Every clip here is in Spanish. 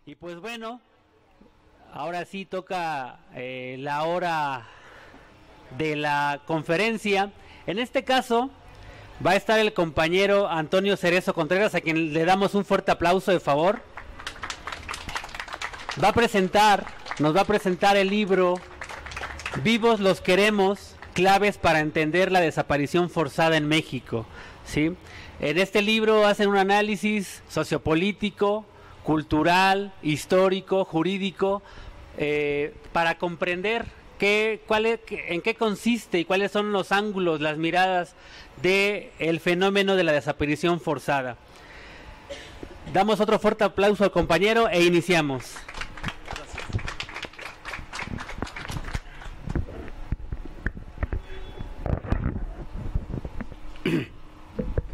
Y pues bueno, ahora sí toca la hora de la conferencia. En este caso va a estar el compañero Antonio Cerezo Contreras, a quien le damos un fuerte aplauso de favor. Nos va a presentar el libro Vivos los queremos, claves para entender la desaparición forzada en México, ¿sí? En este libro hacen un análisis sociopolítico, cultural, histórico, jurídico, para comprender en qué consiste y cuáles son los ángulos, las miradas del fenómeno de la desaparición forzada. Damos otro fuerte aplauso al compañero e iniciamos.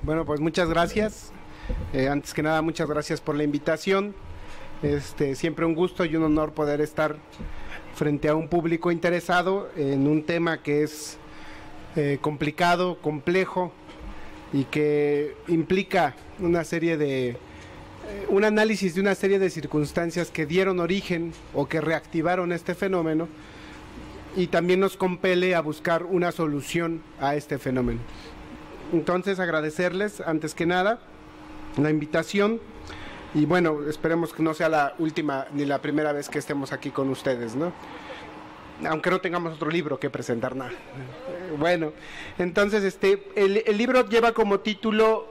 Bueno, pues muchas gracias. Antes que nada, muchas gracias por la invitación. Siempre un gusto y un honor poder estar frente a un público interesado en un tema que es complicado, complejo y que implica un análisis de una serie de circunstancias que dieron origen o que reactivaron este fenómeno, y también nos compele a buscar una solución a este fenómeno. Entonces, agradecerles antes que nada la invitación y bueno, esperemos que no sea la última ni la primera vez que estemos aquí con ustedes, ¿no? Aunque no tengamos otro libro que presentar nada. Bueno, entonces el libro lleva como título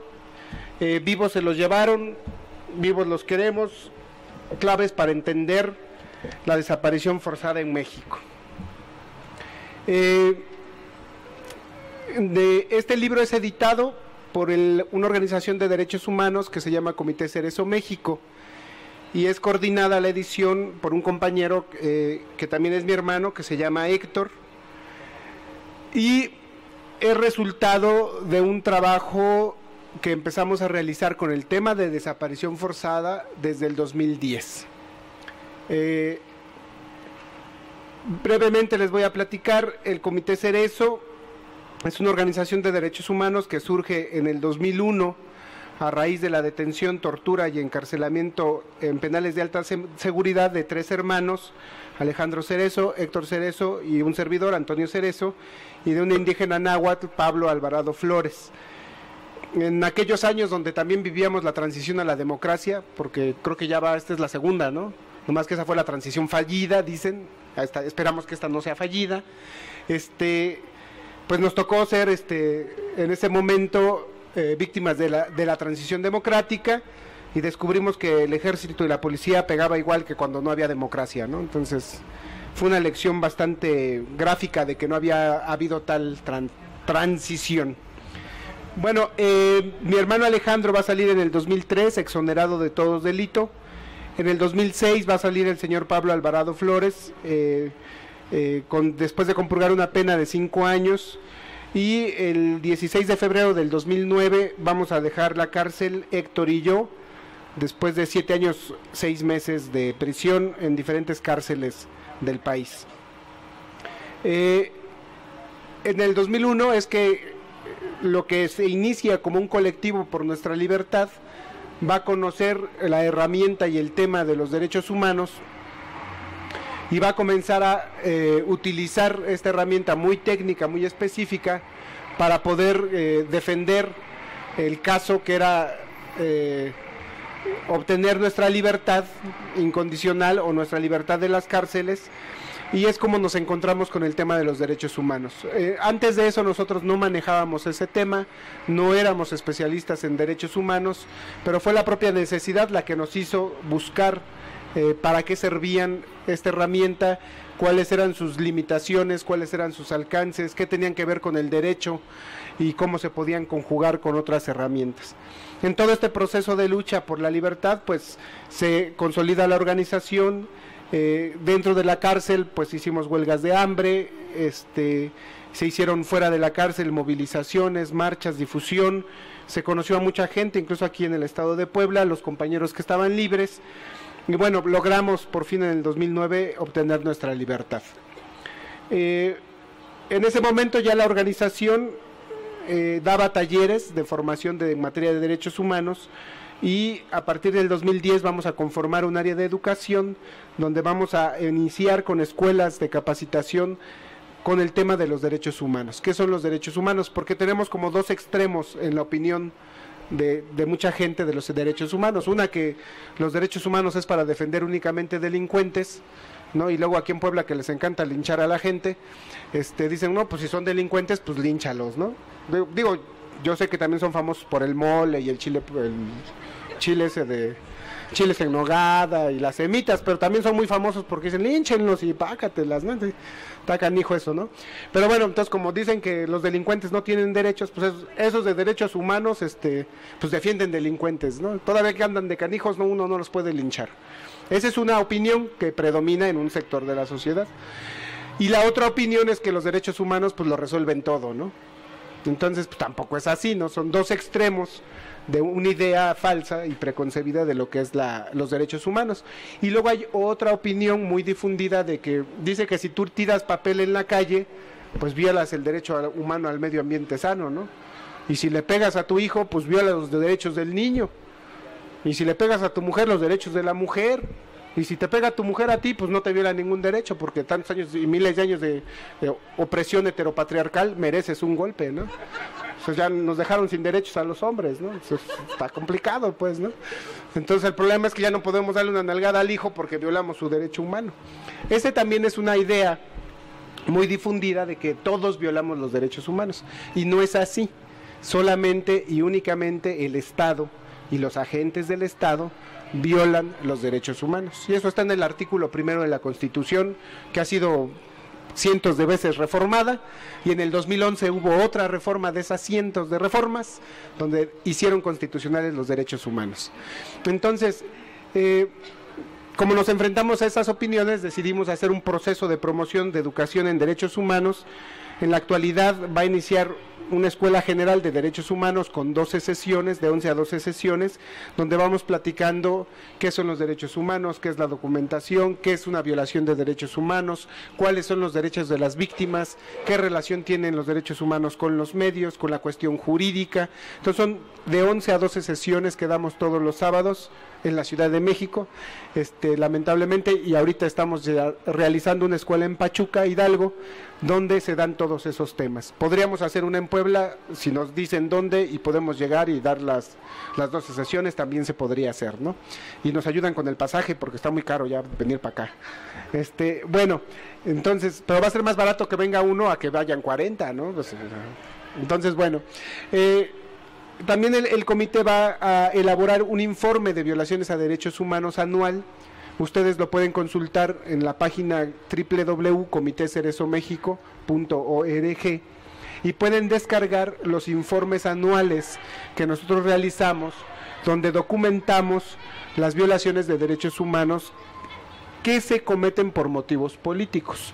Vivos se los llevaron, vivos los queremos, claves para entender la desaparición forzada en México. Este libro es editado por una organización de derechos humanos que se llama Comité Cerezo México, y es coordinada la edición por un compañero que también es mi hermano, que se llama Héctor, y es resultado de un trabajo que empezamos a realizar con el tema de desaparición forzada desde el 2010. Brevemente les voy a platicar. El Comité Cerezo es una organización de derechos humanos que surge en el 2001 a raíz de la detención, tortura y encarcelamiento en penales de alta seguridad de 3 hermanos, Alejandro Cerezo, Héctor Cerezo y un servidor, Antonio Cerezo, y de un indígena náhuatl, Pablo Alvarado Flores. En aquellos años donde también vivíamos la transición a la democracia, porque creo que ya esta es la segunda, ¿no? Nomás que esa fue la transición fallida, dicen, esperamos que esta no sea fallida. Pues nos tocó ser en ese momento víctimas de la transición democrática, y descubrimos que el ejército y la policía pegaba igual que cuando no había democracia, ¿no? Entonces fue una lección bastante gráfica de que no había habido tal transición. Bueno, mi hermano Alejandro va a salir en el 2003 exonerado de todo delito. En el 2006 va a salir el señor Pablo Alvarado Flores después de compurgar una pena de 5 años, y el 16 de febrero del 2009 vamos a dejar la cárcel Héctor y yo, después de 7 años 6 meses de prisión en diferentes cárceles del país. En el 2001 es que lo que se inicia como un colectivo por nuestra libertad va a conocer la herramienta y el tema de los derechos humanos, y va a comenzar a utilizar esta herramienta muy técnica, muy específica, para poder defender el caso que era obtener nuestra libertad incondicional o nuestra libertad de las cárceles, y es como nos encontramos con el tema de los derechos humanos. Antes de eso nosotros no manejábamos ese tema, no éramos especialistas en derechos humanos, pero fue la propia necesidad la que nos hizo buscar para qué servían esta herramienta, cuáles eran sus limitaciones, cuáles eran sus alcances, qué tenían que ver con el derecho y cómo se podían conjugar con otras herramientas. En todo este proceso de lucha por la libertad, pues se consolida la organización. Dentro de la cárcel pues hicimos huelgas de hambre, se hicieron fuera de la cárcel movilizaciones, marchas, difusión, se conoció a mucha gente, incluso aquí en el estado de Puebla, los compañeros que estaban libres, y bueno, logramos por fin en el 2009 obtener nuestra libertad. En ese momento ya la organización daba talleres de formación en materia de derechos humanos, y a partir del 2010 vamos a conformar un área de educación donde vamos a iniciar con escuelas de capacitación con el tema de los derechos humanos. ¿Qué son los derechos humanos? Porque tenemos como dos extremos en la opinión de mucha gente de los derechos humanos. Una, que los derechos humanos es para defender únicamente delincuentes, ¿no? Y luego aquí en Puebla, que les encanta linchar a la gente, dicen, no, pues si son delincuentes, pues línchalos, ¿no? Digo, yo sé que también son famosos por el mole y el chile ese de chiles en nogada y las semitas, pero también son muy famosos porque dicen línchenlos y pácatelas, ¿no? Está canijo eso, ¿no? Pero bueno, entonces como dicen que los delincuentes no tienen derechos, pues esos de derechos humanos, pues defienden delincuentes, ¿no? Todavía que andan de canijos, no, uno no los puede linchar. Esa es una opinión que predomina en un sector de la sociedad. Y la otra opinión es que los derechos humanos pues lo resuelven todo, ¿no? Entonces pues tampoco es así, ¿no? Son dos extremos de una idea falsa y preconcebida de lo que es los derechos humanos. Y luego hay otra opinión muy difundida de que dice que si tú tiras papel en la calle, pues violas el derecho humano al medio ambiente sano, ¿no? Y si le pegas a tu hijo, pues violas los derechos del niño. Y si le pegas a tu mujer, los derechos de la mujer. Y si te pega tu mujer a ti, pues no te viola ningún derecho, porque tantos años y miles de años de opresión heteropatriarcal, mereces un golpe, ¿no? Pues ya nos dejaron sin derechos a los hombres, ¿no? Eso está complicado, pues, ¿no? Entonces el problema es que ya no podemos darle una nalgada al hijo porque violamos su derecho humano. Ese también es una idea muy difundida de que todos violamos los derechos humanos, y no es así. Solamente y únicamente el Estado y los agentes del Estado violan los derechos humanos, y eso está en el artículo 1 de la Constitución, que ha sido cientos de veces reformada, y en el 2011 hubo otra reforma de esas cientos de reformas donde hicieron constitucionales los derechos humanos. Entonces, como nos enfrentamos a esas opiniones, decidimos hacer un proceso de promoción de educación en derechos humanos. En la actualidad va a iniciar una escuela general de derechos humanos con 12 sesiones, de 11 a 12 sesiones, donde vamos platicando qué son los derechos humanos, qué es la documentación, qué es una violación de derechos humanos, cuáles son los derechos de las víctimas, qué relación tienen los derechos humanos con los medios, con la cuestión jurídica. Entonces son de 11 a 12 sesiones que damos todos los sábados en la Ciudad de México, lamentablemente, y ahorita estamos ya realizando una escuela en Pachuca, Hidalgo, donde se dan todos esos temas. Podríamos hacer una en Puebla, si nos dicen dónde y podemos llegar y dar las 12 sesiones, también se podría hacer, ¿no? Y nos ayudan con el pasaje porque está muy caro ya venir para acá. Bueno, entonces, pero va a ser más barato que venga uno a que vayan 40, ¿no? Entonces, bueno, también el comité va a elaborar un informe de violaciones a derechos humanos anual. Ustedes lo pueden consultar en la página www.comitecerezomxico.org y pueden descargar los informes anuales que nosotros realizamos, donde documentamos las violaciones de derechos humanos que se cometen por motivos políticos.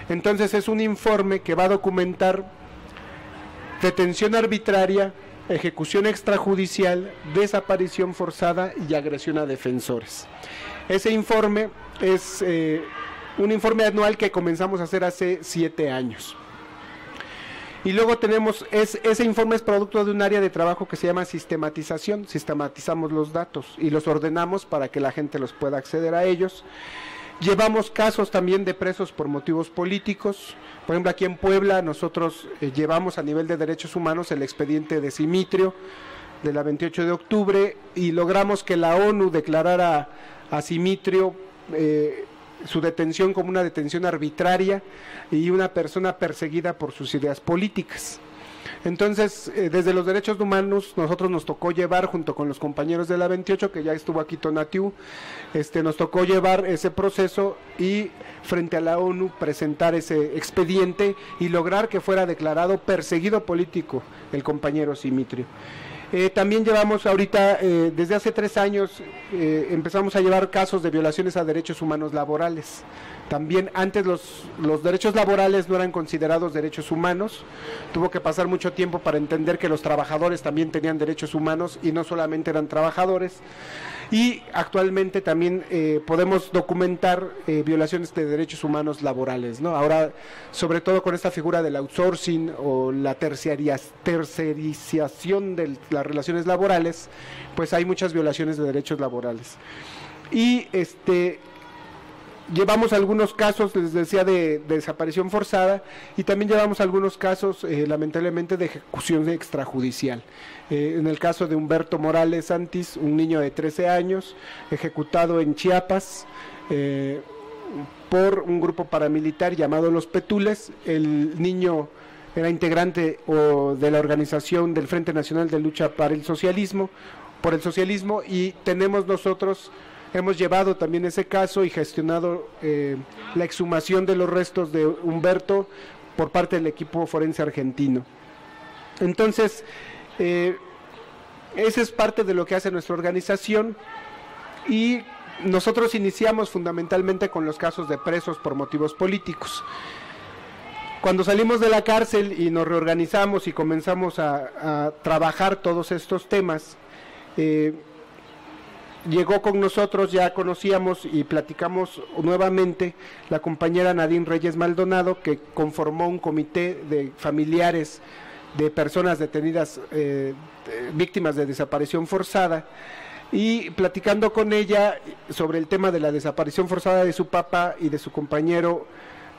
Entonces es un informe que va a documentar detención arbitraria, ejecución extrajudicial, desaparición forzada y agresión a defensores. Ese informe es un informe anual que comenzamos a hacer hace 7 años. Y luego tenemos, ese informe es producto de un área de trabajo que se llama sistematización. Sistematizamos los datos y los ordenamos para que la gente los pueda acceder a ellos. Llevamos casos también de presos por motivos políticos. Por ejemplo, aquí en Puebla nosotros llevamos a nivel de derechos humanos el expediente de Simitrio de la 28 de octubre y logramos que la ONU declarara a Simitrio su detención como una detención arbitraria y una persona perseguida por sus ideas políticas. Entonces, desde los derechos humanos, nosotros nos tocó llevar, junto con los compañeros de la 28, que ya estuvo aquí Tonatiu, nos tocó llevar ese proceso y frente a la ONU presentar ese expediente y lograr que fuera declarado perseguido político el compañero Simitrio. También llevamos ahorita, desde hace 3 años, empezamos a llevar casos de violaciones a derechos humanos laborales. También antes los derechos laborales no eran considerados derechos humanos, tuvo que pasar mucho tiempo para entender que los trabajadores también tenían derechos humanos y no solamente eran trabajadores. Y actualmente también podemos documentar violaciones de derechos humanos laborales, ¿no? Ahora, sobre todo con esta figura del outsourcing o la tercerización de la las relaciones laborales, pues hay muchas violaciones de derechos laborales. Y llevamos algunos casos, les decía, de desaparición forzada, y también llevamos algunos casos, lamentablemente, de ejecución extrajudicial. En el caso de Humberto Morales Santis, un niño de 13 años, ejecutado en Chiapas por un grupo paramilitar llamado Los Petules. El niño era integrante de la organización del Frente Nacional de Lucha por el Socialismo, y hemos llevado también ese caso y gestionado la exhumación de los restos de Humberto por parte del equipo forense argentino. Entonces, esa es parte de lo que hace nuestra organización, y nosotros iniciamos fundamentalmente con los casos de presos por motivos políticos. Cuando salimos de la cárcel y nos reorganizamos y comenzamos a trabajar todos estos temas, llegó con nosotros, ya conocíamos y platicamos nuevamente, la compañera Nadine Reyes Maldonado, que conformó un comité de familiares de personas detenidas, víctimas de desaparición forzada, y platicando con ella sobre el tema de la desaparición forzada de su papá y de su compañero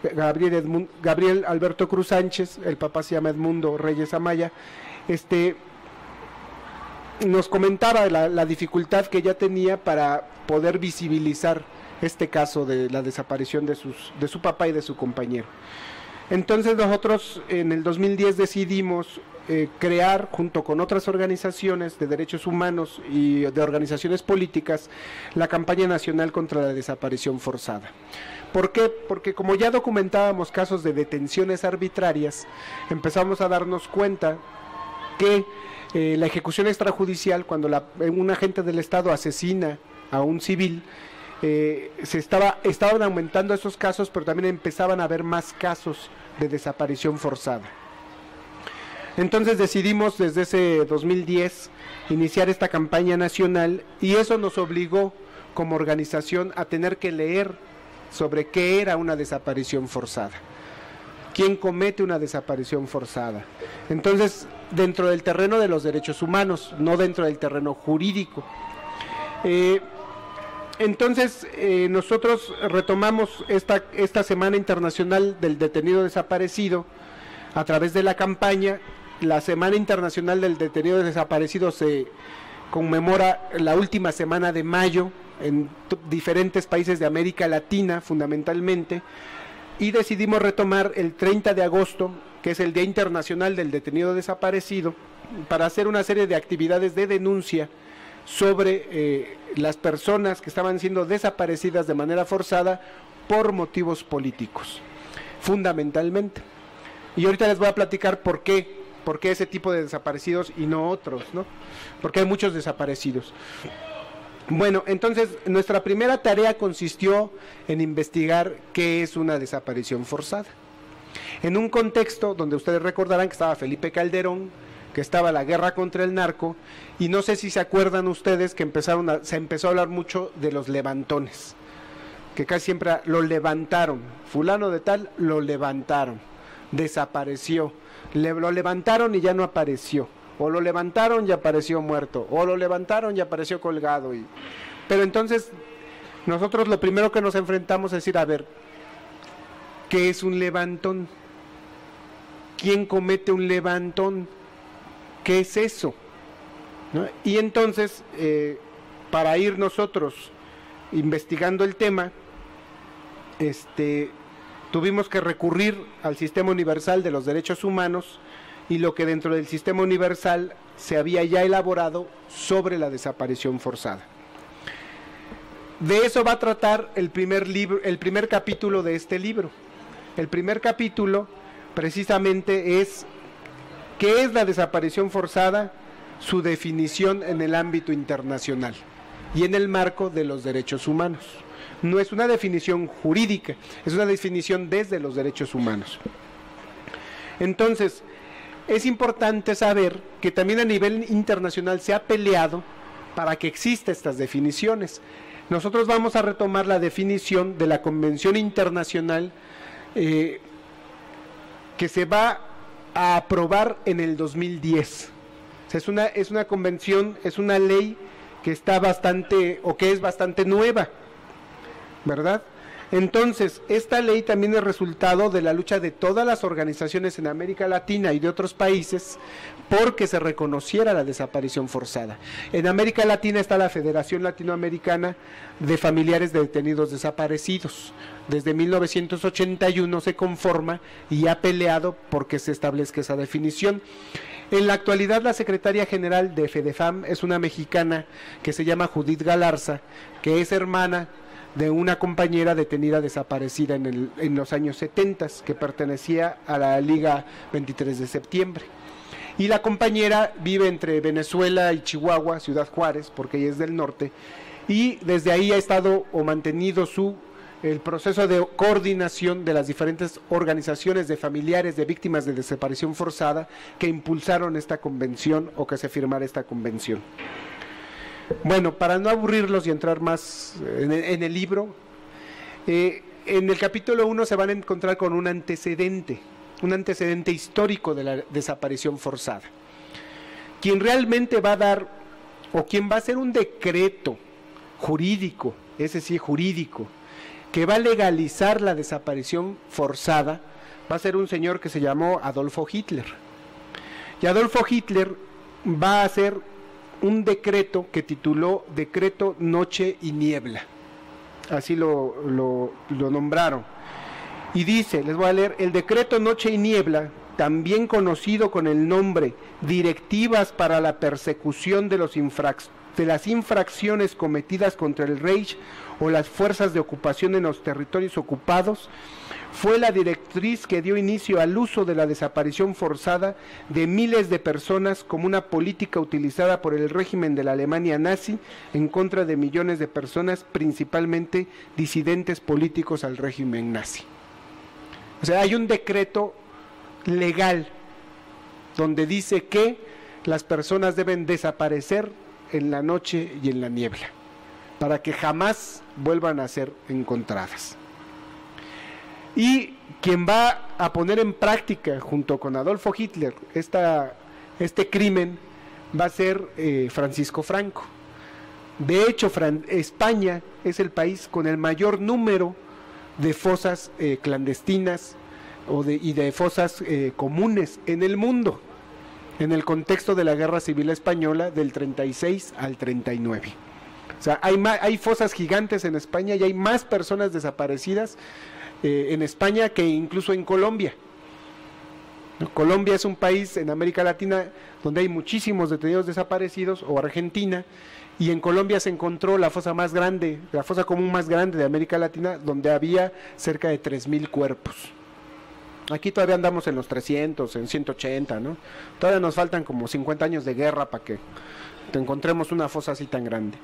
Gabriel Alberto Cruz Sánchez, el papá se llama Edmundo Reyes Amaya, nos comentaba la dificultad que ella tenía para poder visibilizar este caso de la desaparición de su papá y de su compañero. Entonces nosotros en el 2010 decidimos crear, junto con otras organizaciones de derechos humanos y de organizaciones políticas, la campaña nacional contra la desaparición forzada. ¿Por qué? Porque como ya documentábamos casos de detenciones arbitrarias, empezamos a darnos cuenta que la ejecución extrajudicial, cuando un agente del Estado asesina a un civil, estaban aumentando esos casos, pero también empezaban a haber más casos de desaparición forzada. Entonces decidimos desde ese 2010 iniciar esta campaña nacional, y eso nos obligó como organización a tener que leer sobre qué era una desaparición forzada, quién comete una desaparición forzada. Entonces, dentro del terreno de los derechos humanos, no dentro del terreno jurídico. Entonces, nosotros retomamos esta Semana Internacional del Detenido Desaparecido a través de la campaña. La Semana Internacional del Detenido Desaparecido se conmemora la última semana de mayo en diferentes países de América Latina, fundamentalmente, y decidimos retomar el 30 de agosto, que es el Día Internacional del Detenido Desaparecido, para hacer una serie de actividades de denuncia sobre las personas que estaban siendo desaparecidas de manera forzada por motivos políticos, fundamentalmente. Y ahorita les voy a platicar por qué ese tipo de desaparecidos y no otros, ¿no? Porque hay muchos desaparecidos. Bueno, entonces nuestra primera tarea consistió en investigar qué es una desaparición forzada. En un contexto donde ustedes recordarán que estaba Felipe Calderón, que estaba la guerra contra el narco, y no sé si se acuerdan ustedes que se empezó a hablar mucho de los levantones, que casi siempre lo levantaron, fulano de tal lo levantaron, desapareció, lo levantaron y ya no apareció, o lo levantaron y apareció muerto, o lo levantaron y apareció colgado. Pero entonces nosotros lo primero que nos enfrentamos es decir, a ver, ¿qué es un levantón? ¿Quién comete un levantón? ¿Qué es eso? ¿No? Y entonces, para ir nosotros investigando el tema, tuvimos que recurrir al Sistema Universal de los Derechos Humanos y lo que dentro del Sistema Universal se había ya elaborado sobre la desaparición forzada. De eso va a tratar el primer capítulo de este libro. El primer capítulo precisamente es ¿qué es la desaparición forzada? Su definición en el ámbito internacional y en el marco de los derechos humanos. No es una definición jurídica, es una definición desde los derechos humanos. Entonces, es importante saber que también a nivel internacional se ha peleado para que existan estas definiciones. Nosotros vamos a retomar la definición de la Convención Internacional que se va a aprobar en el 2010. sea, es una convención, es una ley que está bastante, o que es bastante nueva, ¿verdad? Entonces, esta ley también es resultado de la lucha de todas las organizaciones en América Latina y de otros países porque se reconociera la desaparición forzada. En América Latina está la Federación Latinoamericana de Familiares de Detenidos Desaparecidos. Desde 1981 se conforma y ha peleado porque se establezca esa definición. En la actualidad, la secretaria general de FEDEFAM es una mexicana que se llama Judith Galarza, que es hermana de una compañera detenida desaparecida en los años 70, que pertenecía a la Liga 23 de septiembre. Y la compañera vive entre Venezuela y Chihuahua, Ciudad Juárez, porque ella es del norte, y desde ahí ha estado o mantenido el proceso de coordinación de las diferentes organizaciones de familiares de víctimas de desaparición forzada que impulsaron esta convención o que se firmara esta convención. Bueno, para no aburrirlos y entrar más en el libro, en el capítulo 1 se van a encontrar con un antecedente histórico de la desaparición forzada. Quien realmente va a dar, o quien va a hacer un decreto jurídico, ese sí jurídico, que va a legalizar la desaparición forzada, va a ser un señor que se llamó Adolfo Hitler. Y Adolfo Hitler va a hacer un decreto que tituló Decreto Noche y Niebla, así lo nombraron, y dice, les voy a leer: el Decreto Noche y Niebla, también conocido con el nombre Directivas para la persecución de las infracciones cometidas contra el Reich o las fuerzas de ocupación en los territorios ocupados, fue la directriz que dio inicio al uso de la desaparición forzada de miles de personas como una política utilizada por el régimen de la Alemania nazi en contra de millones de personas, principalmente disidentes políticos al régimen nazi. O sea, hay un decreto legal donde dice que las personas deben desaparecer en la noche y en la niebla, para que jamás vuelvan a ser encontradas. Y quien va a poner en práctica, junto con Adolfo Hitler, este crimen, va a ser Francisco Franco. De hecho, España es el país con el mayor número de fosas clandestinas y de fosas comunes en el mundo, en el contexto de la Guerra Civil Española del 36 al 39. O sea, hay fosas gigantes en España y hay más personas desaparecidas en España que incluso en Colombia. Colombia es un país en América Latina donde hay muchísimos detenidos desaparecidos, o Argentina, y en Colombia se encontró la fosa más grande, la fosa común más grande de América Latina, donde había cerca de 3,000 cuerpos. Aquí todavía andamos en los 300, en 180, ¿no? Todavía nos faltan como 50 años de guerra para que encontremos una fosa así tan grande.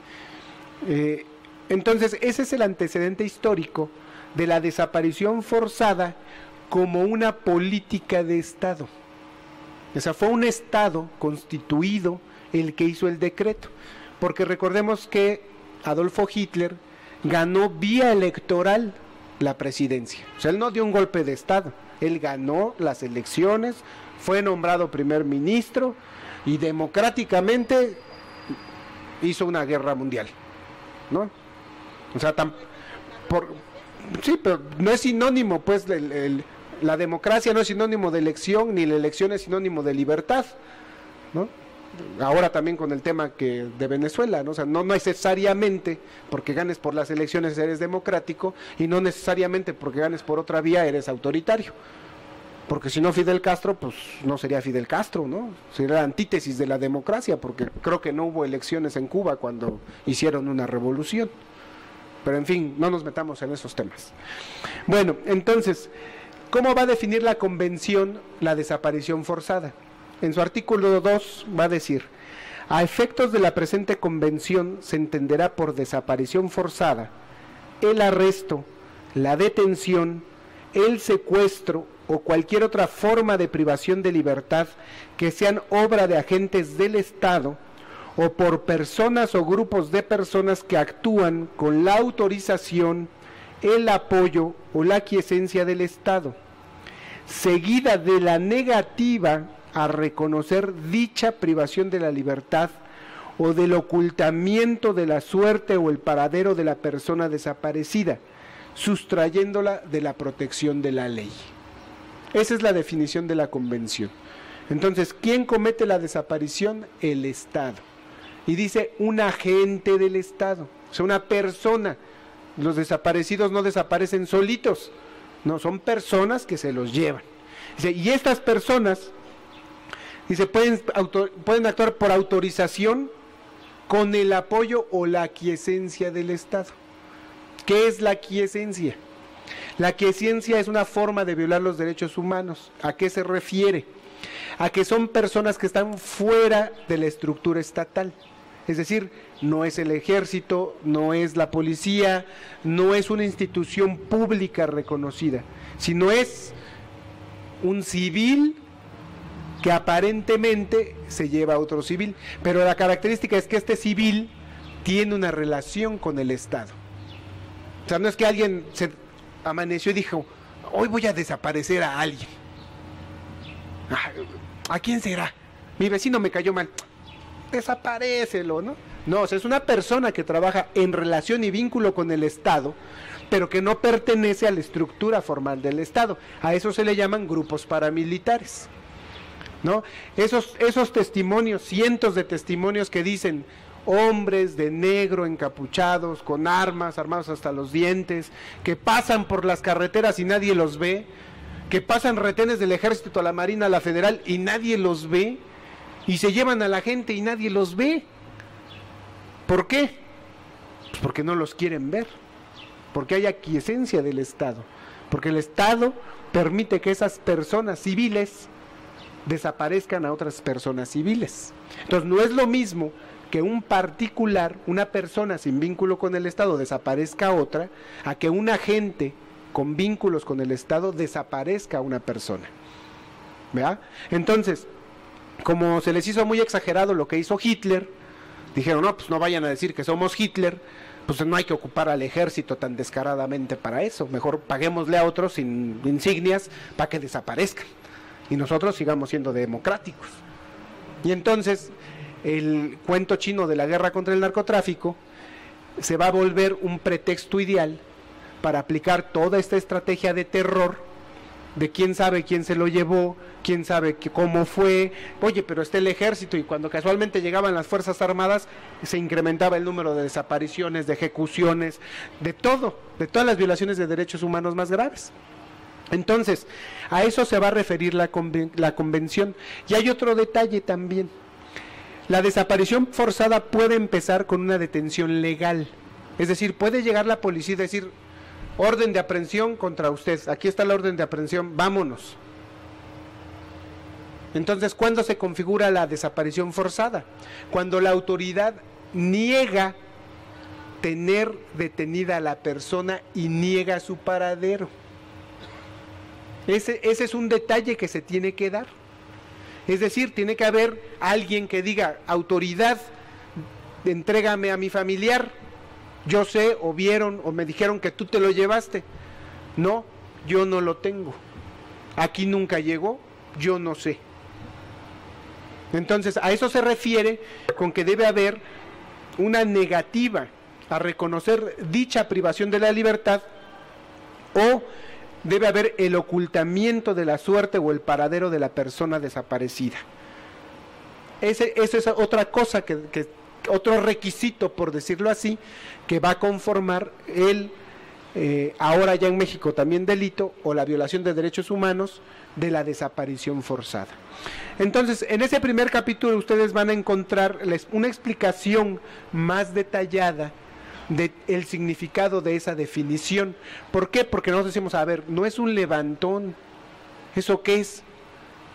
Entonces, ese es el antecedente histórico de la desaparición forzada como una política de Estado. O sea, fue un Estado constituido el que hizo el decreto, porque recordemos que Adolfo Hitler ganó vía electoral la presidencia. O sea, él no dio un golpe de Estado, él ganó las elecciones, fue nombrado primer ministro y democráticamente hizo una guerra mundial, ¿no? O sea, sí, pero no es sinónimo, pues, la democracia no es sinónimo de elección, ni la elección es sinónimo de libertad, ¿no? Ahora también con el tema de Venezuela, ¿no? O sea, no necesariamente porque ganes por las elecciones eres democrático, y no necesariamente porque ganes por otra vía eres autoritario. Porque si no, Fidel Castro, pues no sería Fidel Castro, ¿no? Sería la antítesis de la democracia, porque creo que no hubo elecciones en Cuba cuando hicieron una revolución. Pero en fin, no nos metamos en esos temas. Bueno, entonces, ¿cómo va a definir la convención la desaparición forzada? En su artículo 2 va a decir: a efectos de la presente convención se entenderá por desaparición forzada el arresto, la detención, el secuestro o cualquier otra forma de privación de libertad que sean obra de agentes del Estado o por personas o grupos de personas que actúan con la autorización, el apoyo o la aquiescencia del Estado, seguida de la negativa a reconocer dicha privación de la libertad o del ocultamiento de la suerte o el paradero de la persona desaparecida, sustrayéndola de la protección de la ley. Esa es la definición de la convención. Entonces, ¿quién comete la desaparición? El Estado. Y dice un agente del Estado, o sea, una persona. Los desaparecidos no desaparecen solitos, no, son personas que se los llevan. Dice, y estas personas, dice, pueden actuar por autorización con el apoyo o la aquiescencia del Estado. ¿Qué es la aquiescencia? La aquiescencia es una forma de violar los derechos humanos. ¿A qué se refiere? A que son personas que están fuera de la estructura estatal. Es decir, no es el ejército, no es la policía, no es una institución pública reconocida, sino es un civil que aparentemente se lleva a otro civil, pero la característica es que este civil tiene una relación con el Estado. O sea, no es que alguien se amaneció y dijo, hoy voy a desaparecer a alguien. ¿A quién será? Mi vecino me cayó mal. Desaparécelo, ¿no? No, o sea, es una persona que trabaja en relación y vínculo con el Estado, pero que no pertenece a la estructura formal del Estado. A eso se le llaman grupos paramilitares, ¿no? Esos testimonios, cientos de testimonios que dicen hombres de negro encapuchados, con armas, armados hasta los dientes, que pasan por las carreteras y nadie los ve, que pasan retenes del ejército a la marina, a la federal y nadie los ve, y se llevan a la gente y nadie los ve. ¿Por qué? Pues porque no los quieren ver, porque hay aquiescencia del Estado, porque el Estado permite que esas personas civiles desaparezcan a otras personas civiles. Entonces no es lo mismo que un particular, una persona sin vínculo con el Estado desaparezca a otra, a que un agente con vínculos con el Estado desaparezca a una persona. ¿Verdad? Entonces, como se les hizo muy exagerado lo que hizo Hitler, dijeron, no, pues no vayan a decir que somos Hitler, pues no hay que ocupar al ejército tan descaradamente para eso, mejor paguémosle a otros sin insignias para que desaparezcan y nosotros sigamos siendo democráticos. Y entonces el cuento chino de la guerra contra el narcotráfico se va a volver un pretexto ideal para aplicar toda esta estrategia de terror, de quién sabe quién se lo llevó, quién sabe cómo fue, oye, pero está el ejército, y cuando casualmente llegaban las Fuerzas Armadas, se incrementaba el número de desapariciones, de ejecuciones, de todo, de todas las violaciones de derechos humanos más graves. Entonces, a eso se va a referir la convención. Y hay otro detalle también. La desaparición forzada puede empezar con una detención legal, es decir, puede llegar la policía y decir, orden de aprehensión contra usted, aquí está la orden de aprehensión, vámonos. Entonces, ¿cuándo se configura la desaparición forzada? Cuando la autoridad niega tener detenida a la persona y niega su paradero. Ese es un detalle que se tiene que dar. Es decir, tiene que haber alguien que diga, autoridad, entrégame a mi familiar. Yo sé, o vieron, o me dijeron que tú te lo llevaste. No, yo no lo tengo. Aquí nunca llegó, yo no sé. Entonces, a eso se refiere con que debe haber una negativa a reconocer dicha privación de la libertad, o debe haber el ocultamiento de la suerte o el paradero de la persona desaparecida. Esa es otra cosa otro requisito, por decirlo así, que va a conformar el, ahora ya en México también delito, o la violación de derechos humanos de la desaparición forzada. Entonces, en ese primer capítulo ustedes van a encontrar una explicación más detallada del significado de esa definición. ¿Por qué? Porque nosotros decimos, a ver, no es un levantón. ¿Eso qué es?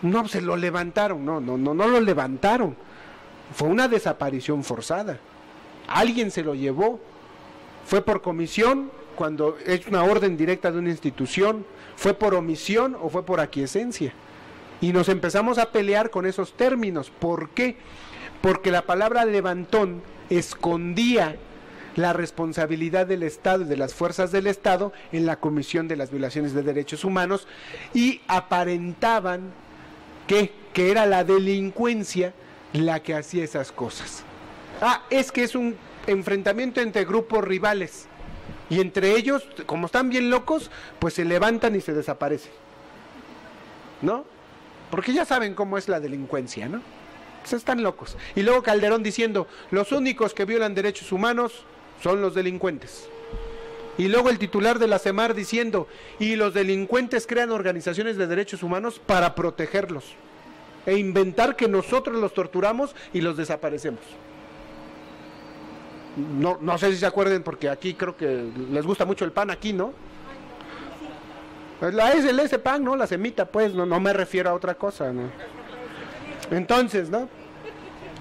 No, se lo levantaron. No lo levantaron. Fue una desaparición forzada. Alguien se lo llevó. Fue por comisión, cuando es una orden directa de una institución. Fue por omisión o fue por aquiescencia. Y nos empezamos a pelear con esos términos. ¿Por qué? Porque la palabra levantón escondía la responsabilidad del Estado y de las fuerzas del Estado en la comisión de las violaciones de derechos humanos, y aparentaban ¿Qué? Que era la delincuencia la que hacía esas cosas. Es que es un enfrentamiento entre grupos rivales. Y entre ellos, como están bien locos, pues se levantan y se desaparecen. ¿No? Porque ya saben cómo es la delincuencia, ¿no? Pues están locos. Y luego Calderón diciendo, los únicos que violan derechos humanos son los delincuentes. Y luego el titular de la CEMAR diciendo, y los delincuentes crean organizaciones de derechos humanos para protegerlos. E inventar que nosotros los torturamos y los desaparecemos. No sé si se acuerden, porque aquí creo que les gusta mucho el pan aquí, ¿no? Ese pan, ¿no? La semita, pues, no me refiero a otra cosa, ¿no? Entonces, ¿no?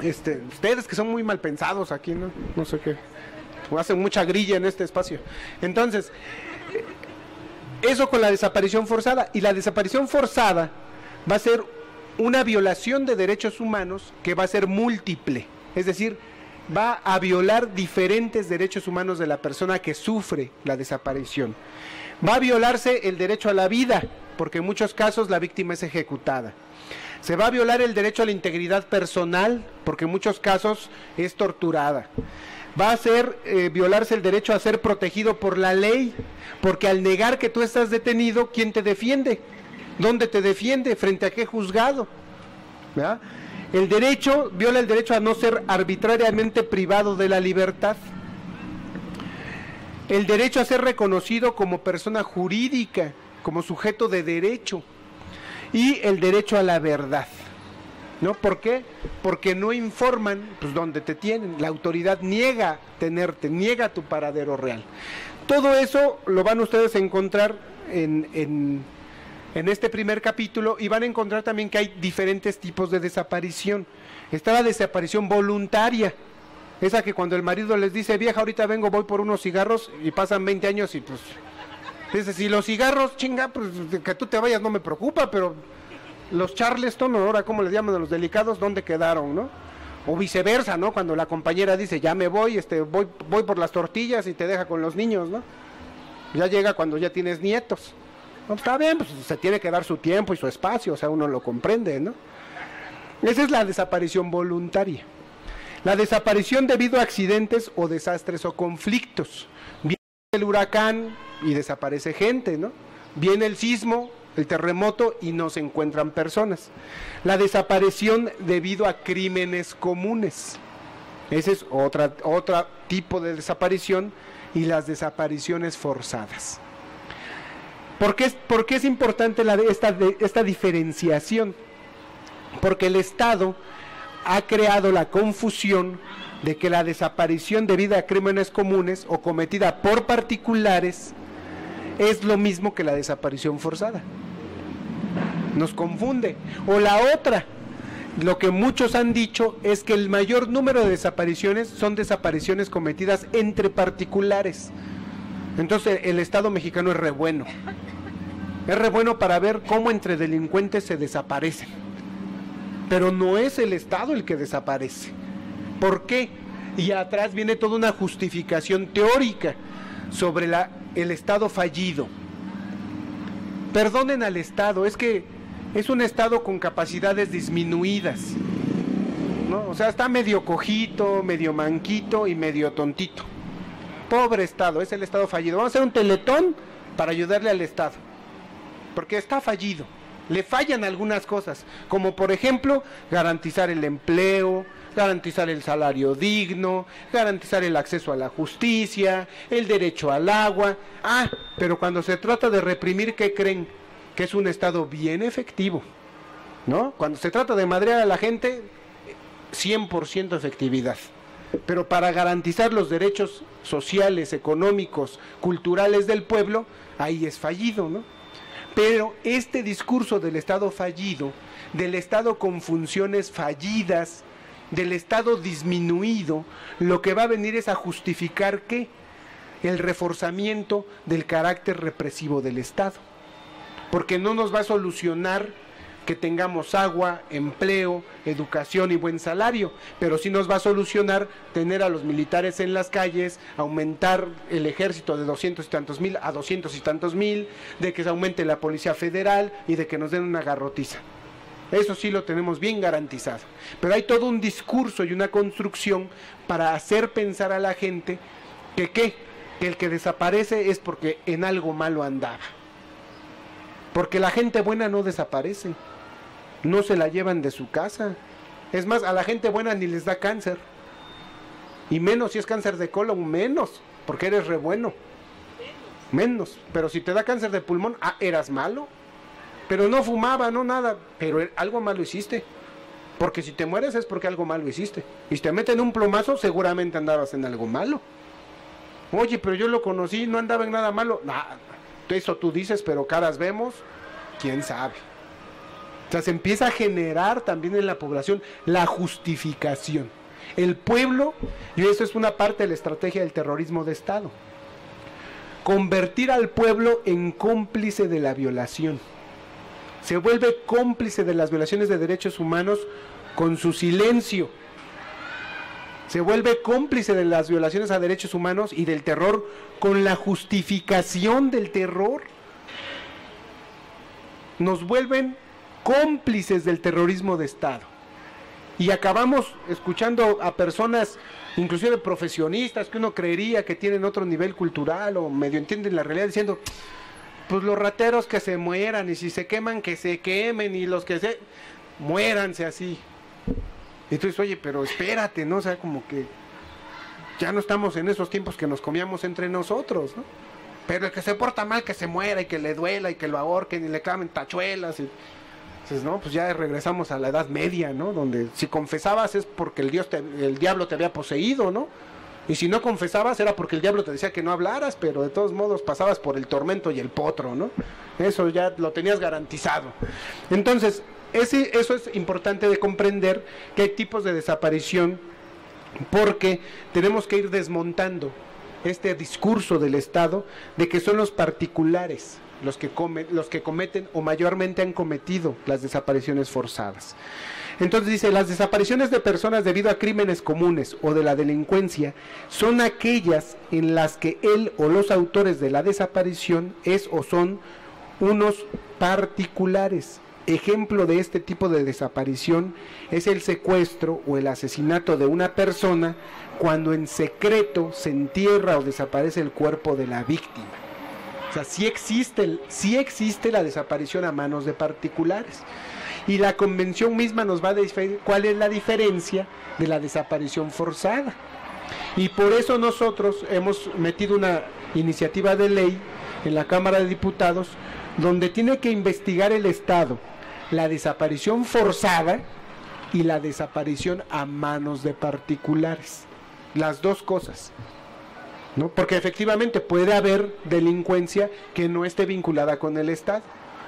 Ustedes que son muy mal pensados aquí, ¿no? No sé qué. O hacen mucha grilla en este espacio. Entonces, eso con la desaparición forzada. Y la desaparición forzada va a ser una violación de derechos humanos que va a ser múltiple. Es decir, va a violar diferentes derechos humanos de la persona que sufre la desaparición. Va a violarse el derecho a la vida, porque en muchos casos la víctima es ejecutada. Se va a violar el derecho a la integridad personal, porque en muchos casos es torturada. Va a violarse el derecho a ser protegido por la ley, porque al negar que tú estás detenido, ¿quién te defiende? ¿Dónde te defiende? ¿Frente a qué juzgado? ¿Verdad? Viola el derecho a no ser arbitrariamente privado de la libertad. El derecho a ser reconocido como persona jurídica, como sujeto de derecho. Y el derecho a la verdad. ¿No? ¿Por qué? Porque no informan, pues, dónde te tienen. La autoridad niega tenerte, niega tu paradero real. Todo eso lo van ustedes a encontrar en este primer capítulo, y van a encontrar también que hay diferentes tipos de desaparición. Está la desaparición voluntaria, esa que cuando el marido les dice, vieja, ahorita vengo, voy por unos cigarros, y pasan 20 años y pues, dice, si los cigarros, chinga, pues que tú te vayas no me preocupa, pero los Charleston, ahora cómo les llaman a los delicados, ¿dónde quedaron, no? O viceversa, ¿no? Cuando la compañera dice, ya me voy, voy por las tortillas y te deja con los niños, ¿no? Ya llega cuando ya tienes nietos. No, está bien, pues se tiene que dar su tiempo y su espacio, o sea, uno lo comprende, ¿no? Esa es la desaparición voluntaria. La desaparición debido a accidentes o desastres o conflictos. Viene el huracán y desaparece gente, ¿no? Viene el sismo, el terremoto y no se encuentran personas. La desaparición debido a crímenes comunes. Ese es otro tipo de desaparición, y las desapariciones forzadas. ¿Por qué es importante esta diferenciación? Porque el Estado ha creado la confusión de que la desaparición debida a crímenes comunes o cometida por particulares es lo mismo que la desaparición forzada. Nos confunde. O la otra, lo que muchos han dicho es que el mayor número de desapariciones son desapariciones cometidas entre particulares. Entonces el Estado mexicano es re bueno. Es re bueno para ver cómo entre delincuentes se desaparecen. Pero no es el Estado el que desaparece. ¿Por qué? Y atrás viene toda una justificación teórica sobre el Estado fallido. Perdonen al Estado, es que es un Estado con capacidades disminuidas, ¿no? O sea, está medio cojito, medio manquito y medio tontito. Pobre Estado, es el Estado fallido. Vamos a hacer un teletón para ayudarle al Estado, porque está fallido. Le fallan algunas cosas, como por ejemplo garantizar el empleo, garantizar el salario digno, garantizar el acceso a la justicia, el derecho al agua. Pero cuando se trata de reprimir, ¿qué creen? Que es un Estado bien efectivo, ¿no? Cuando se trata de madrear a la gente, 100% efectividad. Pero para garantizar los derechos sociales, económicos, culturales del pueblo, ahí es fallido, ¿no? Pero este discurso del Estado fallido, del Estado con funciones fallidas, del Estado disminuido, lo que va a venir es a justificar ¿qué? El reforzamiento del carácter represivo del Estado. Porque no nos va a solucionar que tengamos agua, empleo, educación y buen salario, pero sí nos va a solucionar tener a los militares en las calles, aumentar el ejército de 200 y tantos mil a 200 y tantos mil, de que se aumente la policía federal y de que nos den una garrotiza. Eso sí lo tenemos bien garantizado. Pero hay todo un discurso y una construcción para hacer pensar a la gente que ¿qué? Que el que desaparece es porque en algo malo andaba. Porque la gente buena no desaparece. No se la llevan de su casa. Es más, a la gente buena ni les da cáncer. Y menos si es cáncer de colon, menos. Porque eres re bueno. Menos. Pero si te da cáncer de pulmón, eras malo. Pero no fumaba, no nada. Pero algo malo hiciste. Porque si te mueres es porque algo malo hiciste. Y si te meten un plomazo, seguramente andabas en algo malo. Oye, pero yo lo conocí, no andaba en nada malo. Eso tú dices, pero caras vemos, quién sabe. O sea, se empieza a generar también en la población la justificación. El pueblo, y eso es una parte de la estrategia del terrorismo de Estado, convertir al pueblo en cómplice de la violación. Se vuelve cómplice de las violaciones de derechos humanos con su silencio. Se vuelve cómplice de las violaciones a derechos humanos y del terror con la justificación del terror. Nos vuelven cómplices del terrorismo de Estado. Y acabamos escuchando a personas, inclusive profesionistas, que uno creería que tienen otro nivel cultural o medio entienden la realidad, diciendo, pues los rateros que se mueran, y si se queman, que se quemen, y los que se... muéranse así. Entonces, oye, pero espérate, ¿no? O sea, como que ya no estamos en esos tiempos que nos comíamos entre nosotros, ¿no? Pero el que se porta mal, que se muera, y que le duela, y que lo ahorquen, y le clamen tachuelas, y... Entonces, no, pues ya regresamos a la Edad Media, ¿no? Donde si confesabas es porque el diablo te había poseído, ¿no? Y si no confesabas era porque el diablo te decía que no hablaras, pero de todos modos pasabas por el tormento y el potro, ¿no? Eso ya lo tenías garantizado. Entonces, eso es importante de comprender, que hay tipos de desaparición, porque tenemos que ir desmontando este discurso del Estado de que son los particulares los que cometen o mayormente han cometido las desapariciones forzadas. Entonces dice, las desapariciones de personas debido a crímenes comunes o de la delincuencia son aquellas en las que él o los autores de la desaparición es o son unos particulares. Ejemplo de este tipo de desaparición es el secuestro o el asesinato de una persona cuando en secreto se entierra o desaparece el cuerpo de la víctima. O sea, sí existe la desaparición a manos de particulares. Y la convención misma nos va a decir cuál es la diferencia de la desaparición forzada. Y por eso nosotros hemos metido una iniciativa de ley en la Cámara de Diputados donde tiene que investigar el Estado la desaparición forzada y la desaparición a manos de particulares. Las dos cosas, ¿no? Porque efectivamente puede haber delincuencia que no esté vinculada con el Estado.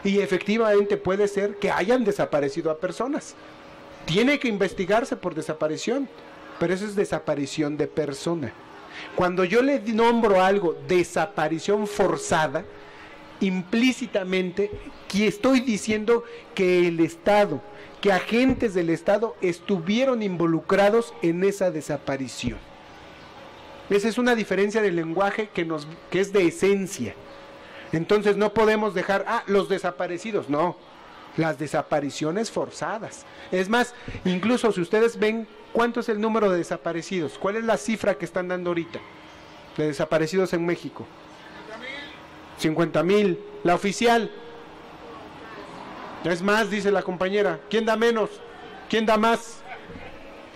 Y efectivamente puede ser que hayan desaparecido a personas. Tiene que investigarse por desaparición, pero eso es desaparición de persona. Cuando yo le nombro algo desaparición forzada, implícitamente que estoy diciendo que el Estado, que agentes del Estado estuvieron involucrados en esa desaparición. Esa es una diferencia del lenguaje que es de esencia. Entonces no podemos dejar, los desaparecidos, no, las desapariciones forzadas. Es más, incluso si ustedes ven cuánto es el número de desaparecidos, ¿cuál es la cifra que están dando ahorita de desaparecidos en México? 50,000, la oficial. Es más, dice la compañera, ¿quién da menos? ¿Quién da más?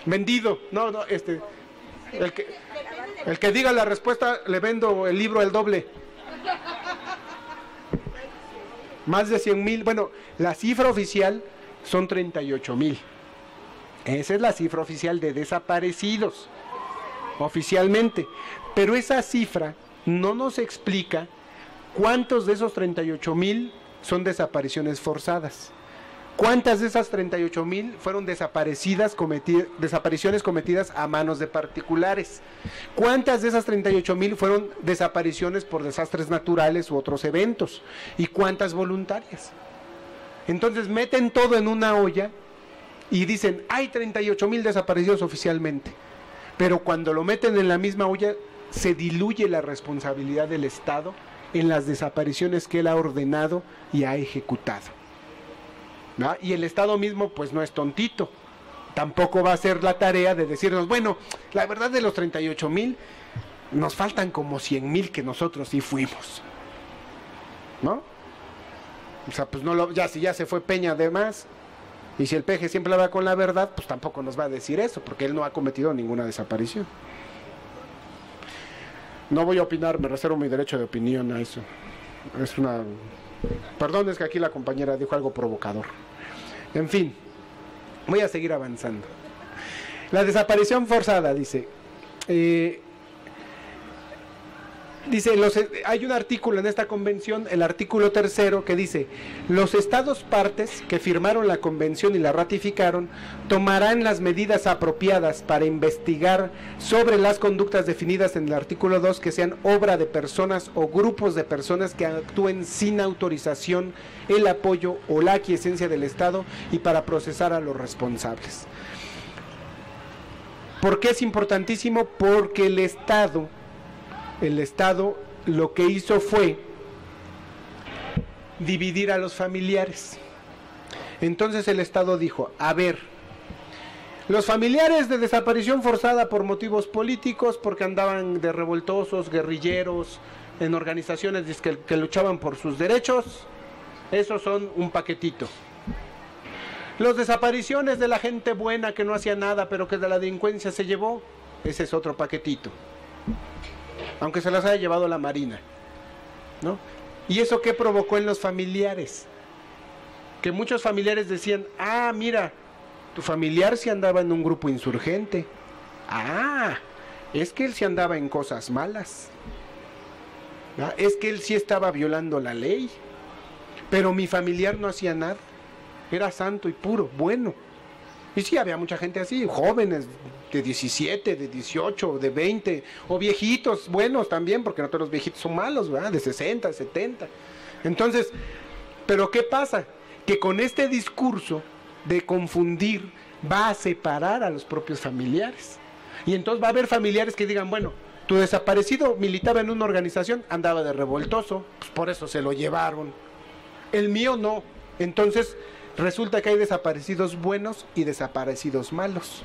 Vendido, el que diga la respuesta le vendo el libro el doble. Más de 100,000, bueno, la cifra oficial son 38,000. Esa es la cifra oficial de desaparecidos, oficialmente. Pero esa cifra no nos explica cuántos de esos 38,000 son desapariciones forzadas. ¿Cuántas de esas 38,000 fueron desapariciones cometidas a manos de particulares? ¿Cuántas de esas 38,000 fueron desapariciones por desastres naturales u otros eventos? ¿Y cuántas voluntarias? Entonces meten todo en una olla y dicen, hay 38,000 desaparecidos oficialmente. Pero cuando lo meten en la misma olla, se diluye la responsabilidad del Estado en las desapariciones que él ha ordenado y ha ejecutado. ¿no? Y el Estado mismo pues no es tontito, tampoco va a hacer la tarea de decirnos, bueno, la verdad de los 38,000 nos faltan como 100,000 que nosotros sí fuimos, ¿no? O sea, pues no ya si ya se fue Peña de más, y si el peje siempre va con la verdad, pues tampoco nos va a decir eso, porque él no ha cometido ninguna desaparición. No voy a opinar, me reservo mi derecho de opinión a eso. Es una... Perdón, es que aquí la compañera dijo algo provocador. En fin, voy a seguir avanzando. La desaparición forzada, dice... hay un artículo en esta convención, el artículo 3, que dice: los estados partes que firmaron la convención y la ratificaron tomarán las medidas apropiadas para investigar sobre las conductas definidas en el artículo 2 que sean obra de personas o grupos de personas que actúen sin autorización, el apoyo o la aquiescencia del Estado, y para procesar a los responsables. ¿Por qué es importantísimo? Porque el Estado lo que hizo fue dividir a los familiares. Entonces el Estado dijo: a ver, los familiares de desaparición forzada por motivos políticos, porque andaban de revoltosos, guerrilleros, en organizaciones que luchaban por sus derechos, esos son un paquetito. Los desapariciones de la gente buena que no hacía nada, pero que de la delincuencia se llevó, ese es otro paquetito, aunque se las haya llevado la Marina, ¿no? ¿Y eso qué provocó en los familiares? Que muchos familiares decían: ah, mira, tu familiar sí andaba en un grupo insurgente. Ah, es que él sí andaba en cosas malas. ¿Ah? Es que él sí estaba violando la ley. Pero mi familiar no hacía nada. Era santo y puro, bueno. Y sí, había mucha gente así, jóvenes de 17, de 18, de 20, o viejitos buenos también, porque no todos los viejitos son malos, ¿verdad? De 60, 70. Entonces, ¿pero qué pasa? Que con este discurso de confundir va a separar a los propios familiares. Y entonces va a haber familiares que digan: bueno, tu desaparecido militaba en una organización, andaba de revoltoso, pues por eso se lo llevaron. El mío no. Entonces resulta que hay desaparecidos buenos y desaparecidos malos.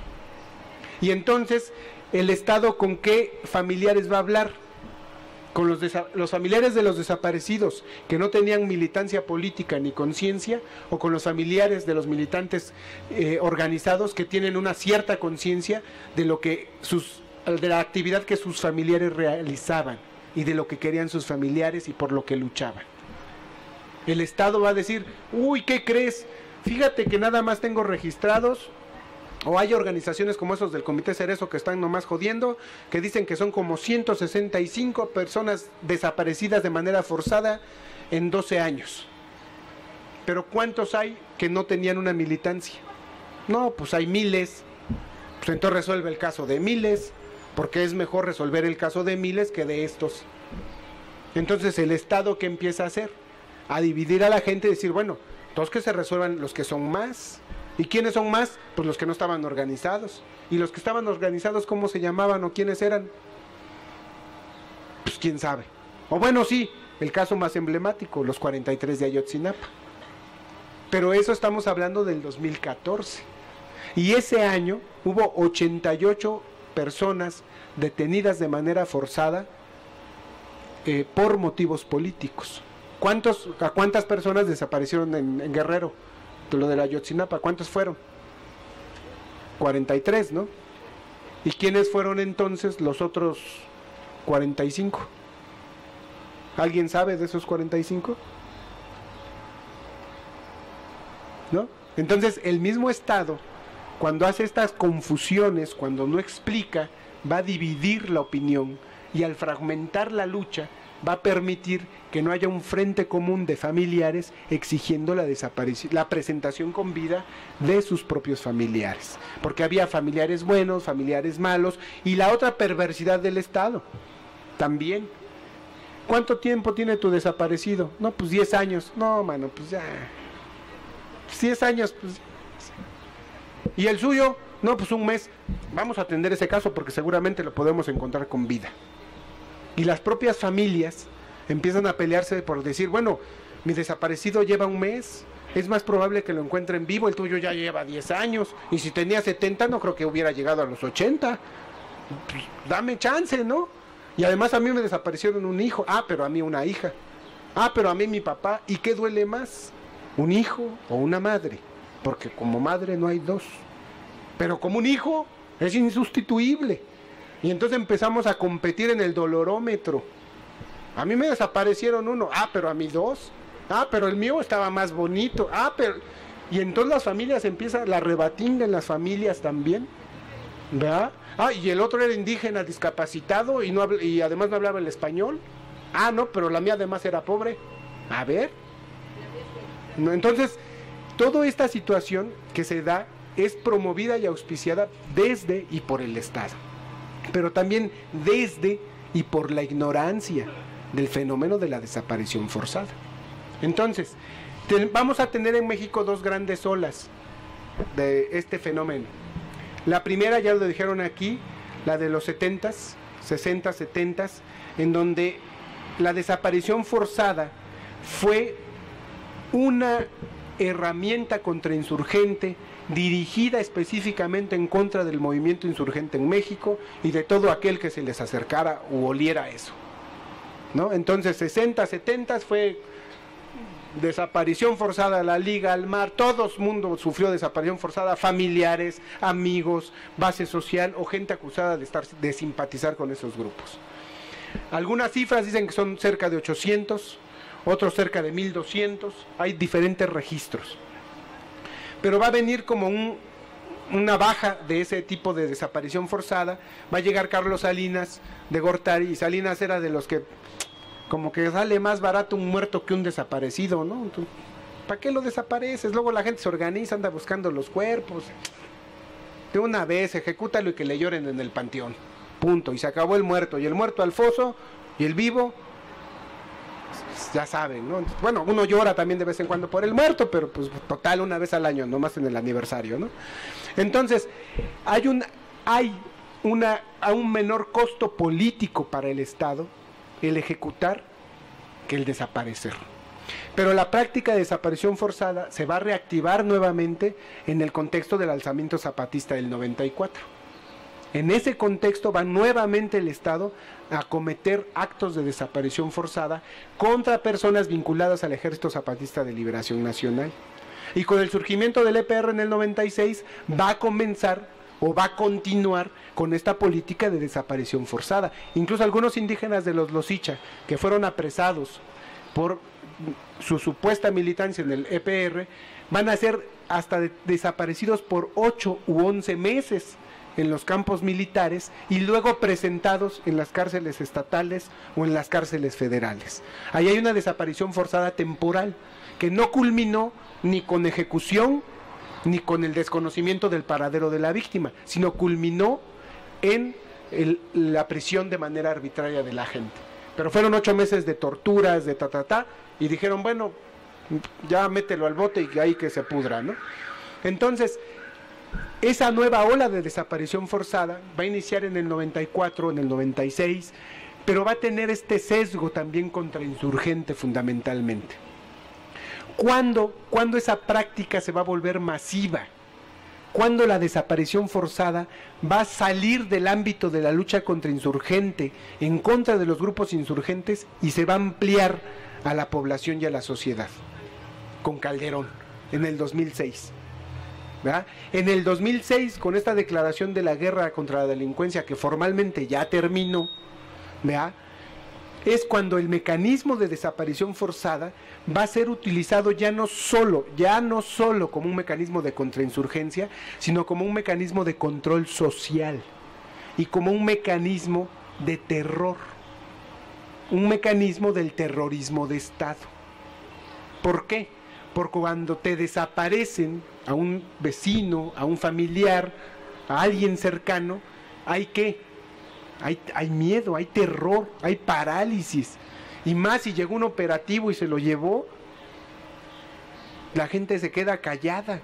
Y entonces, ¿el Estado con qué familiares va a hablar? Con los familiares de los desaparecidos que no tenían militancia política ni conciencia, o con los familiares de los militantes organizados que tienen una cierta conciencia de de la actividad que sus familiares realizaban y de lo que querían sus familiares y por lo que luchaban. El Estado va a decir: uy, ¿qué crees? Fíjate que nada más tengo registrados, o hay organizaciones como esos del Comité Cerezo que están nomás jodiendo, que dicen que son como 165 personas desaparecidas de manera forzada en 12 años. Pero ¿cuántos hay que no tenían una militancia? No, pues hay miles. Pues entonces resuelve el caso de miles, porque es mejor resolver el caso de miles que de estos. Entonces el Estado, ¿qué empieza a hacer? A dividir a la gente y decir: bueno, todos que se resuelvan los que son más. ¿Y quiénes son más? Pues los que no estaban organizados. ¿Y los que estaban organizados cómo se llamaban o quiénes eran? Pues quién sabe. O bueno, sí, el caso más emblemático, los 43 de Ayotzinapa. Pero eso estamos hablando del 2014. Y ese año hubo 88 personas detenidas de manera forzada por motivos políticos. ¿A cuántas personas desaparecieron en Guerrero? De lo de la Ayotzinapa, ¿cuántos fueron? 43, ¿no? ¿Y quiénes fueron entonces los otros 45? ¿Alguien sabe de esos 45? ¿No? Entonces, el mismo Estado, cuando hace estas confusiones, cuando no explica, va a dividir la opinión, y al fragmentar la lucha va a permitir que no haya un frente común de familiares exigiendo la presentación con vida de sus propios familiares, porque había familiares buenos, familiares malos, y la otra perversidad del Estado también. ¿Cuánto tiempo tiene tu desaparecido? No, pues 10 años. No, mano, pues ya 10 años, pues. ¿Y el suyo? No, pues un mes. Vamos a atender ese caso porque seguramente lo podemos encontrar con vida. Y las propias familias empiezan a pelearse por decir: bueno, mi desaparecido lleva un mes, es más probable que lo encuentren vivo. El tuyo ya lleva 10 años, y si tenía 70 no creo que hubiera llegado a los 80. Pues, dame chance, ¿no? Y además a mí me desaparecieron un hijo, pero a mí una hija, pero a mí mi papá. ¿Y qué duele más? ¿Un hijo o una madre? Porque como madre no hay dos, pero como un hijo es insustituible. Y entonces empezamos a competir en el dolorómetro. A mí me desaparecieron uno, pero a mí dos, pero el mío estaba más bonito, pero... Y entonces las familias empiezan, la rebatinga en las familias también, ¿verdad? Y el otro era indígena, discapacitado, y además no hablaba el español. No, pero la mía además era pobre. A ver. No, entonces, toda esta situación que se da es promovida y auspiciada desde y por el Estado, pero también desde y por la ignorancia del fenómeno de la desaparición forzada. Entonces, vamos a tener en México dos grandes olas de este fenómeno. La primera, ya lo dijeron aquí, la de los 70s, 60, 70s, en donde la desaparición forzada fue una herramienta contrainsurgente dirigida específicamente en contra del movimiento insurgente en México y de todo aquel que se les acercara u oliera eso, ¿no? Entonces 60, 70 fue desaparición forzada, la Liga al Mar, todo el mundo sufrió desaparición forzada, familiares, amigos, base social o gente acusada de simpatizar con esos grupos. Algunas cifras dicen que son cerca de 800, otros cerca de 1200, hay diferentes registros. Pero va a venir como una baja de ese tipo de desaparición forzada. Va a llegar Carlos Salinas de Gortari, y Salinas era de los que como que sale más barato un muerto que un desaparecido, ¿no? ¿Para qué lo desapareces? Luego la gente se organiza, anda buscando los cuerpos. De una vez, ejecútalo y que le lloren en el panteón. Punto. Y se acabó el muerto. Y el muerto al foso, y el vivo, ya saben, ¿no? Bueno, uno llora también de vez en cuando por el muerto, pero pues total una vez al año, nomás en el aniversario, ¿no? Entonces, hay a un menor costo político para el Estado el ejecutar que el desaparecer. Pero la práctica de desaparición forzada se va a reactivar nuevamente en el contexto del alzamiento zapatista del 94. En ese contexto va nuevamente el Estado a cometer actos de desaparición forzada contra personas vinculadas al Ejército Zapatista de Liberación Nacional. Y con el surgimiento del EPR en el 96 va a comenzar o va a continuar con esta política de desaparición forzada. Incluso algunos indígenas de los Losicha, que fueron apresados por su supuesta militancia en el EPR, van a ser hasta desaparecidos por 8 u 11 meses en los campos militares y luego presentados en las cárceles estatales o en las cárceles federales. Ahí hay una desaparición forzada temporal que no culminó ni con ejecución ni con el desconocimiento del paradero de la víctima, sino culminó en la prisión de manera arbitraria de la gente. Pero fueron 8 meses de torturas, de y dijeron, bueno, ya mételo al bote y ahí que se pudra, ¿no? Entonces, esa nueva ola de desaparición forzada va a iniciar en el 94, en el 96, pero va a tener este sesgo también contrainsurgente fundamentalmente. ¿Cuándo esa práctica se va a volver masiva? ¿Cuándo la desaparición forzada va a salir del ámbito de la lucha contrainsurgente en contra de los grupos insurgentes y se va a ampliar a la población y a la sociedad? Con Calderón, en el 2006. ¿Verdad? En el 2006, con esta declaración de la guerra contra la delincuencia que formalmente ya terminó, ¿verdad?, es cuando el mecanismo de desaparición forzada va a ser utilizado ya no solo como un mecanismo de contrainsurgencia, sino como un mecanismo de control social y como un mecanismo de terror, un mecanismo del terrorismo de Estado. ¿Por qué? Porque cuando te desaparecen a un vecino, a un familiar, a alguien cercano, ¿hay qué? Hay miedo, hay terror, hay parálisis. Y más si llegó un operativo y se lo llevó, la gente se queda callada.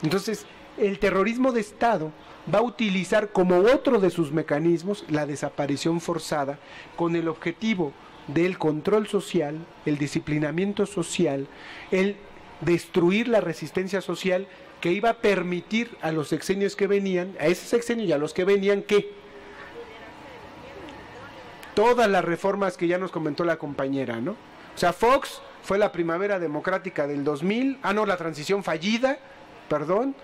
Entonces, el terrorismo de Estado va a utilizar como otro de sus mecanismos la desaparición forzada con el objetivo del control social, el disciplinamiento social, el destruir la resistencia social que iba a permitir a los sexenios que venían, a ese sexenio y a los que venían, que todas las reformas que ya nos comentó la compañera, ¿no? O sea, Fox fue la primavera democrática del 2000, la transición fallida, perdón,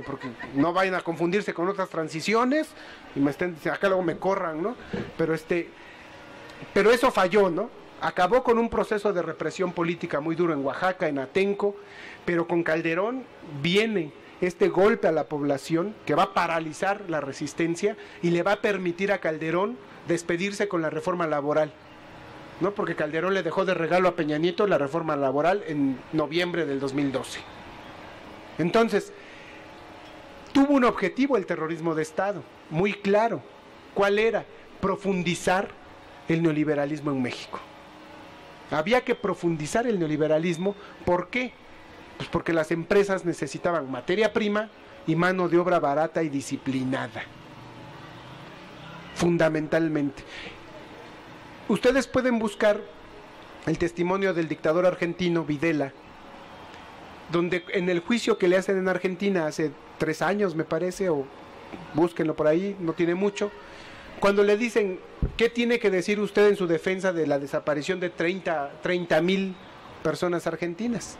porque no vayan a confundirse con otras transiciones, y acá luego me corran, ¿no? Pero eso falló, ¿no? Acabó con un proceso de represión política muy duro en Oaxaca, en Atenco, pero con Calderón viene este golpe a la población que va a paralizar la resistencia y le va a permitir a Calderón despedirse con la reforma laboral, ¿no? Porque Calderón le dejó de regalo a Peña Nieto la reforma laboral en noviembre del 2012. Entonces, tuvo un objetivo el terrorismo de Estado, muy claro. ¿Cuál era? Profundizar el neoliberalismo en México. Había que profundizar el neoliberalismo. ¿Por qué? Pues porque las empresas necesitaban materia prima y mano de obra barata y disciplinada. Fundamentalmente. Ustedes pueden buscar el testimonio del dictador argentino Videla, donde en el juicio que le hacen en Argentina hace 3 años, me parece, o búsquenlo por ahí, no tiene mucho, cuando le dicen, ¿qué tiene que decir usted en su defensa de la desaparición de 30,000 personas argentinas?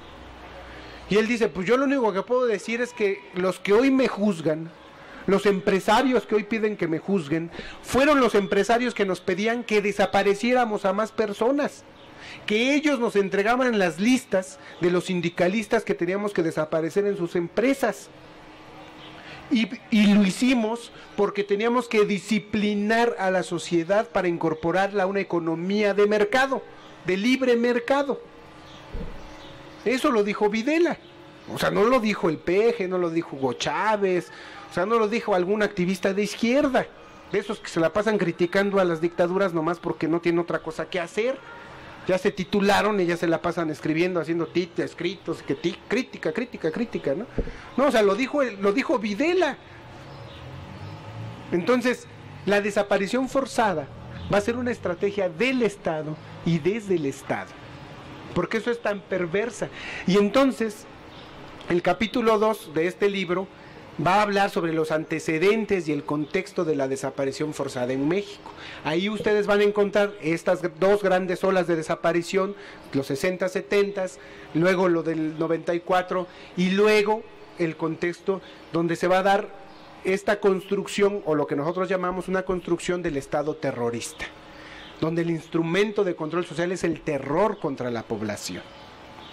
Y él dice, pues yo lo único que puedo decir es que los que hoy me juzgan, los empresarios que hoy piden que me juzguen, fueron los empresarios que nos pedían que desapareciéramos a más personas, que ellos nos entregaban las listas de los sindicalistas que teníamos que desaparecer en sus empresas. Y lo hicimos porque teníamos que disciplinar a la sociedad para incorporarla a una economía de mercado, de libre mercado. Eso lo dijo Videla. O sea, no lo dijo el Peje, no lo dijo Hugo Chávez, o sea, no lo dijo algún activista de izquierda, de esos que se la pasan criticando a las dictaduras nomás porque no tienen otra cosa que hacer. Ya se titularon y ya se la pasan escribiendo, haciendo escritos, crítica, ¿no? No, o sea, lo dijo Videla. Entonces, la desaparición forzada va a ser una estrategia del Estado y desde el Estado, porque eso es tan perversa. Y entonces, el capítulo 2 de este libro va a hablar sobre los antecedentes y el contexto de la desaparición forzada en México. Ahí ustedes van a encontrar estas 2 grandes olas de desaparición, los 60, 70, luego lo del 94 y luego el contexto donde se va a dar esta construcción, o lo que nosotros llamamos una construcción del Estado terrorista, donde el instrumento de control social es el terror contra la población.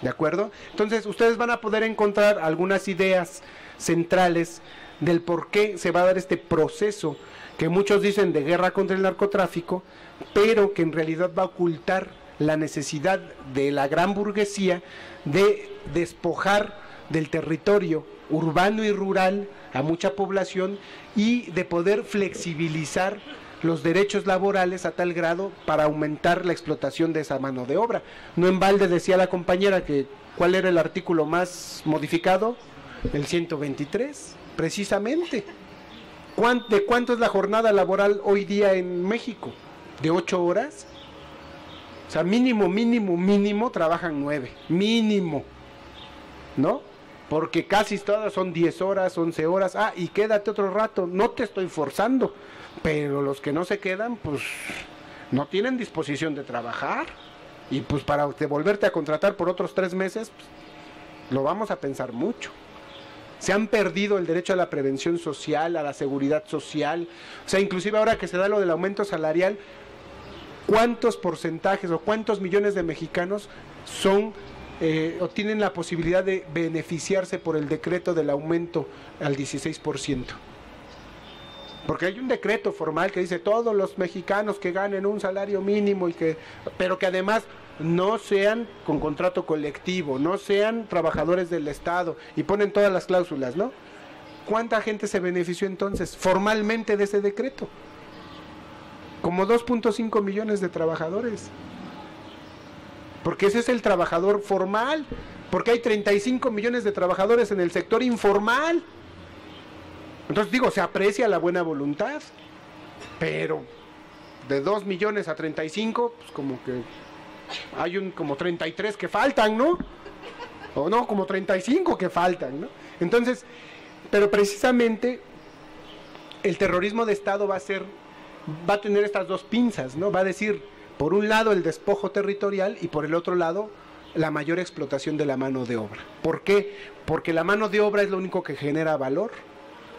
¿De acuerdo? Entonces ustedes van a poder encontrar algunas ideas centrales del por qué se va a dar este proceso que muchos dicen de guerra contra el narcotráfico, pero que en realidad va a ocultar la necesidad de la gran burguesía de despojar del territorio urbano y rural a mucha población y de poder flexibilizar los derechos laborales a tal grado para aumentar la explotación de esa mano de obra. No en balde decía la compañera que ¿cuál era el artículo más modificado? El 123, precisamente. ¿De cuánto es la jornada laboral hoy día en México? ¿De 8 horas? O sea, mínimo trabajan 9, mínimo, ¿no? Porque casi todas son 10 horas, 11 horas, y quédate otro rato, no te estoy forzando, pero los que no se quedan, pues, no tienen disposición de trabajar, y pues para volverte a contratar por otros 3 meses, pues, lo vamos a pensar mucho. Se han perdido el derecho a la prevención social, a la seguridad social, o sea, inclusive ahora que se da lo del aumento salarial, ¿cuántos porcentajes o cuántos millones de mexicanos o tienen la posibilidad de beneficiarse por el decreto del aumento al 16%? Porque hay un decreto formal que dice todos los mexicanos que ganen un salario mínimo pero que además no sean con contrato colectivo, no sean trabajadores del Estado, y ponen todas las cláusulas, ¿no? ¿Cuánta gente se benefició entonces formalmente de ese decreto? Como 2.5 millones de trabajadores. Porque ese es el trabajador formal, porque hay 35 millones de trabajadores en el sector informal. Entonces digo, se aprecia la buena voluntad, pero de 2 millones a 35, pues como que hay como 33 que faltan, ¿no? o no, como 35 que faltan, ¿no? Entonces, pero precisamente el terrorismo de Estado va a tener estas dos pinzas, ¿no? Va a decir, por un lado el despojo territorial y por el otro lado la mayor explotación de la mano de obra. ¿Por qué? Porque la mano de obra es lo único que genera valor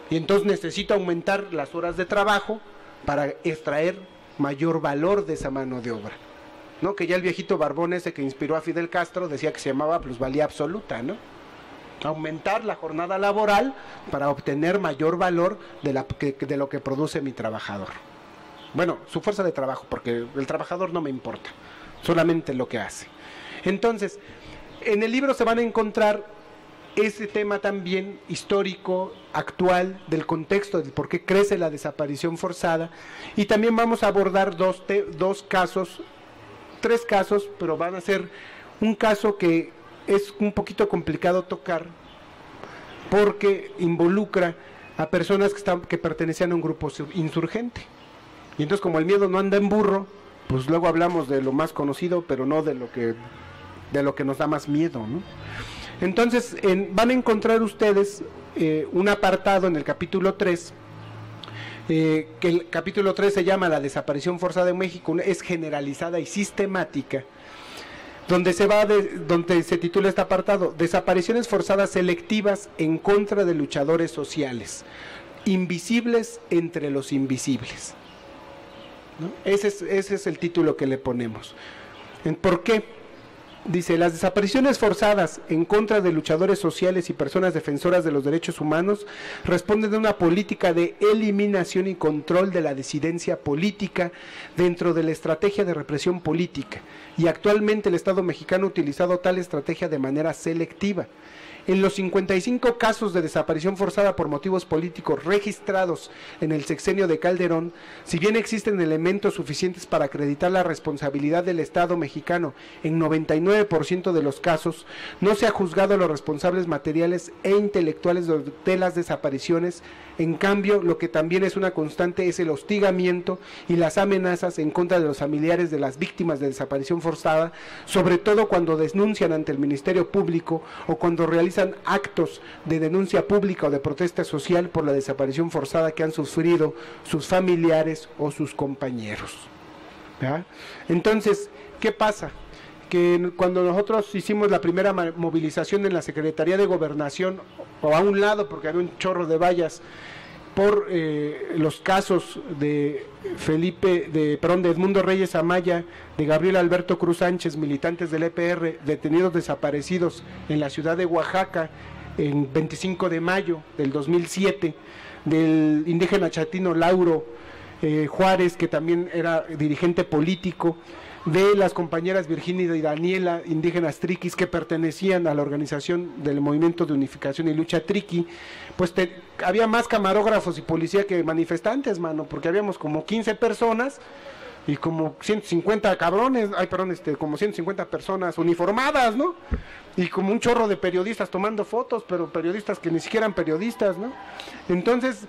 y entonces necesita aumentar las horas de trabajo para extraer mayor valor de esa mano de obra, ¿no? Que ya el viejito barbón ese que inspiró a Fidel Castro decía que se llamaba plusvalía absoluta, ¿no? Aumentar la jornada laboral para obtener mayor valor de lo que produce mi trabajador. Bueno, su fuerza de trabajo, porque el trabajador no me importa, solamente lo que hace. Entonces, en el libro se van a encontrar ese tema también histórico, actual, del contexto de por qué crece la desaparición forzada, y también vamos a abordar tres casos, pero van a ser un caso que es un poquito complicado tocar, porque involucra a personas que pertenecían a un grupo insurgente. Y entonces, como el miedo no anda en burro, pues luego hablamos de lo más conocido, pero no de lo que nos da más miedo, ¿no? Entonces, van a encontrar ustedes un apartado en el capítulo 3, que el capítulo 3 se llama La desaparición forzada en México, es generalizada y sistemática, donde se titula este apartado, Desapariciones forzadas selectivas en contra de luchadores sociales, invisibles entre los invisibles, ¿no? Ese es el título que le ponemos. ¿Por qué? Dice, las desapariciones forzadas en contra de luchadores sociales y personas defensoras de los derechos humanos responden a una política de eliminación y control de la disidencia política dentro de la estrategia de represión política, y actualmente el Estado mexicano ha utilizado tal estrategia de manera selectiva. En los 55 casos de desaparición forzada por motivos políticos registrados en el sexenio de Calderón, si bien existen elementos suficientes para acreditar la responsabilidad del Estado mexicano en 99% de los casos, no se ha juzgado a los responsables materiales e intelectuales de las desapariciones. En cambio, lo que también es una constante es el hostigamiento y las amenazas en contra de los familiares de las víctimas de desaparición forzada, sobre todo cuando denuncian ante el Ministerio Público o cuando realizan actos de denuncia pública o de protesta social por la desaparición forzada que han sufrido sus familiares o sus compañeros. ¿Ya? Entonces, ¿qué pasa? Que cuando nosotros hicimos la primera movilización en la Secretaría de Gobernación, o a un lado, porque había un chorro de vallas, por los casos de Edmundo Reyes Amaya, de Gabriel Alberto Cruz Sánchez, militantes del EPR, detenidos desaparecidos en la ciudad de Oaxaca, en 25 de mayo del 2007, del indígena chatino Lauro Juárez, que también era dirigente político, de las compañeras Virginia y Daniela, indígenas triquis, que pertenecían a la organización del Movimiento de Unificación y Lucha Triqui. Pues había más camarógrafos y policía que manifestantes, mano, porque habíamos como 15 personas y como 150 cabrones, como 150 personas uniformadas, ¿no? Y como un chorro de periodistas tomando fotos, pero periodistas que ni siquiera eran periodistas, ¿no? Entonces,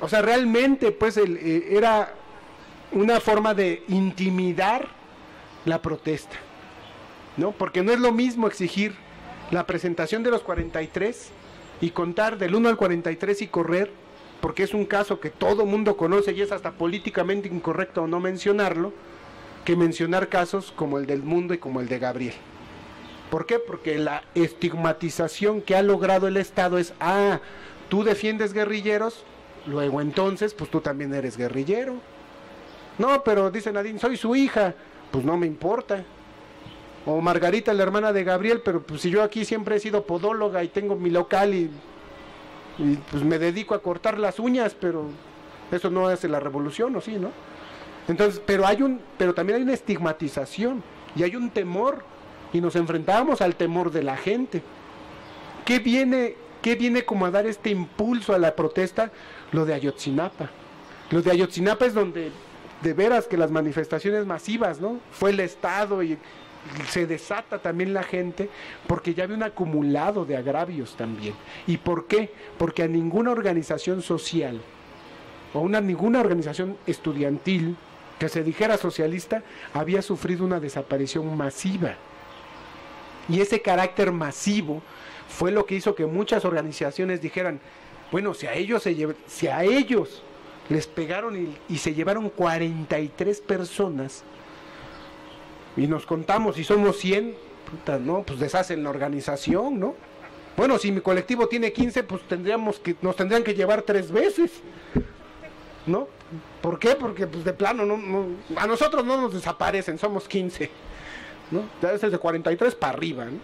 o sea, realmente, pues, era una forma de intimidar la protesta, ¿no? Porque no es lo mismo exigir la presentación de los 43 y contar del 1 al 43 y correr, porque es un caso que todo mundo conoce y es hasta políticamente incorrecto no mencionarlo, que mencionar casos como el del Mundo y como el de Gabriel. ¿Por qué? Porque la estigmatización que ha logrado el Estado es, tú defiendes guerrilleros, luego entonces, pues tú también eres guerrillero. No, pero dice Nadine, soy su hija, pues no me importa. O Margarita, la hermana de Gabriel, pero pues si yo aquí siempre he sido podóloga y tengo mi local y pues me dedico a cortar las uñas, pero eso no hace la revolución, ¿o sí, no? Entonces, pero también hay una estigmatización y hay un temor, y nos enfrentamos al temor de la gente. ¿Qué viene como a dar este impulso a la protesta? Lo de Ayotzinapa. Lo de Ayotzinapa es donde de veras que las manifestaciones masivas, ¿no? Fue el Estado y se desata también la gente, porque ya había un acumulado de agravios también. ¿Y por qué? Porque a ninguna organización social o ninguna organización estudiantil que se dijera socialista había sufrido una desaparición masiva. Y ese carácter masivo fue lo que hizo que muchas organizaciones dijeran, bueno, si a ellos les pegaron y se llevaron 43 personas, y nos contamos y somos 100, puta, no, pues deshacen la organización, ¿no? Bueno, si mi colectivo tiene 15, pues nos tendrían que llevar 3 veces, ¿no? ¿Por qué? Porque pues de plano a nosotros no nos desaparecen, somos 15, ¿no? Ya es de 43 para arriba, ¿no?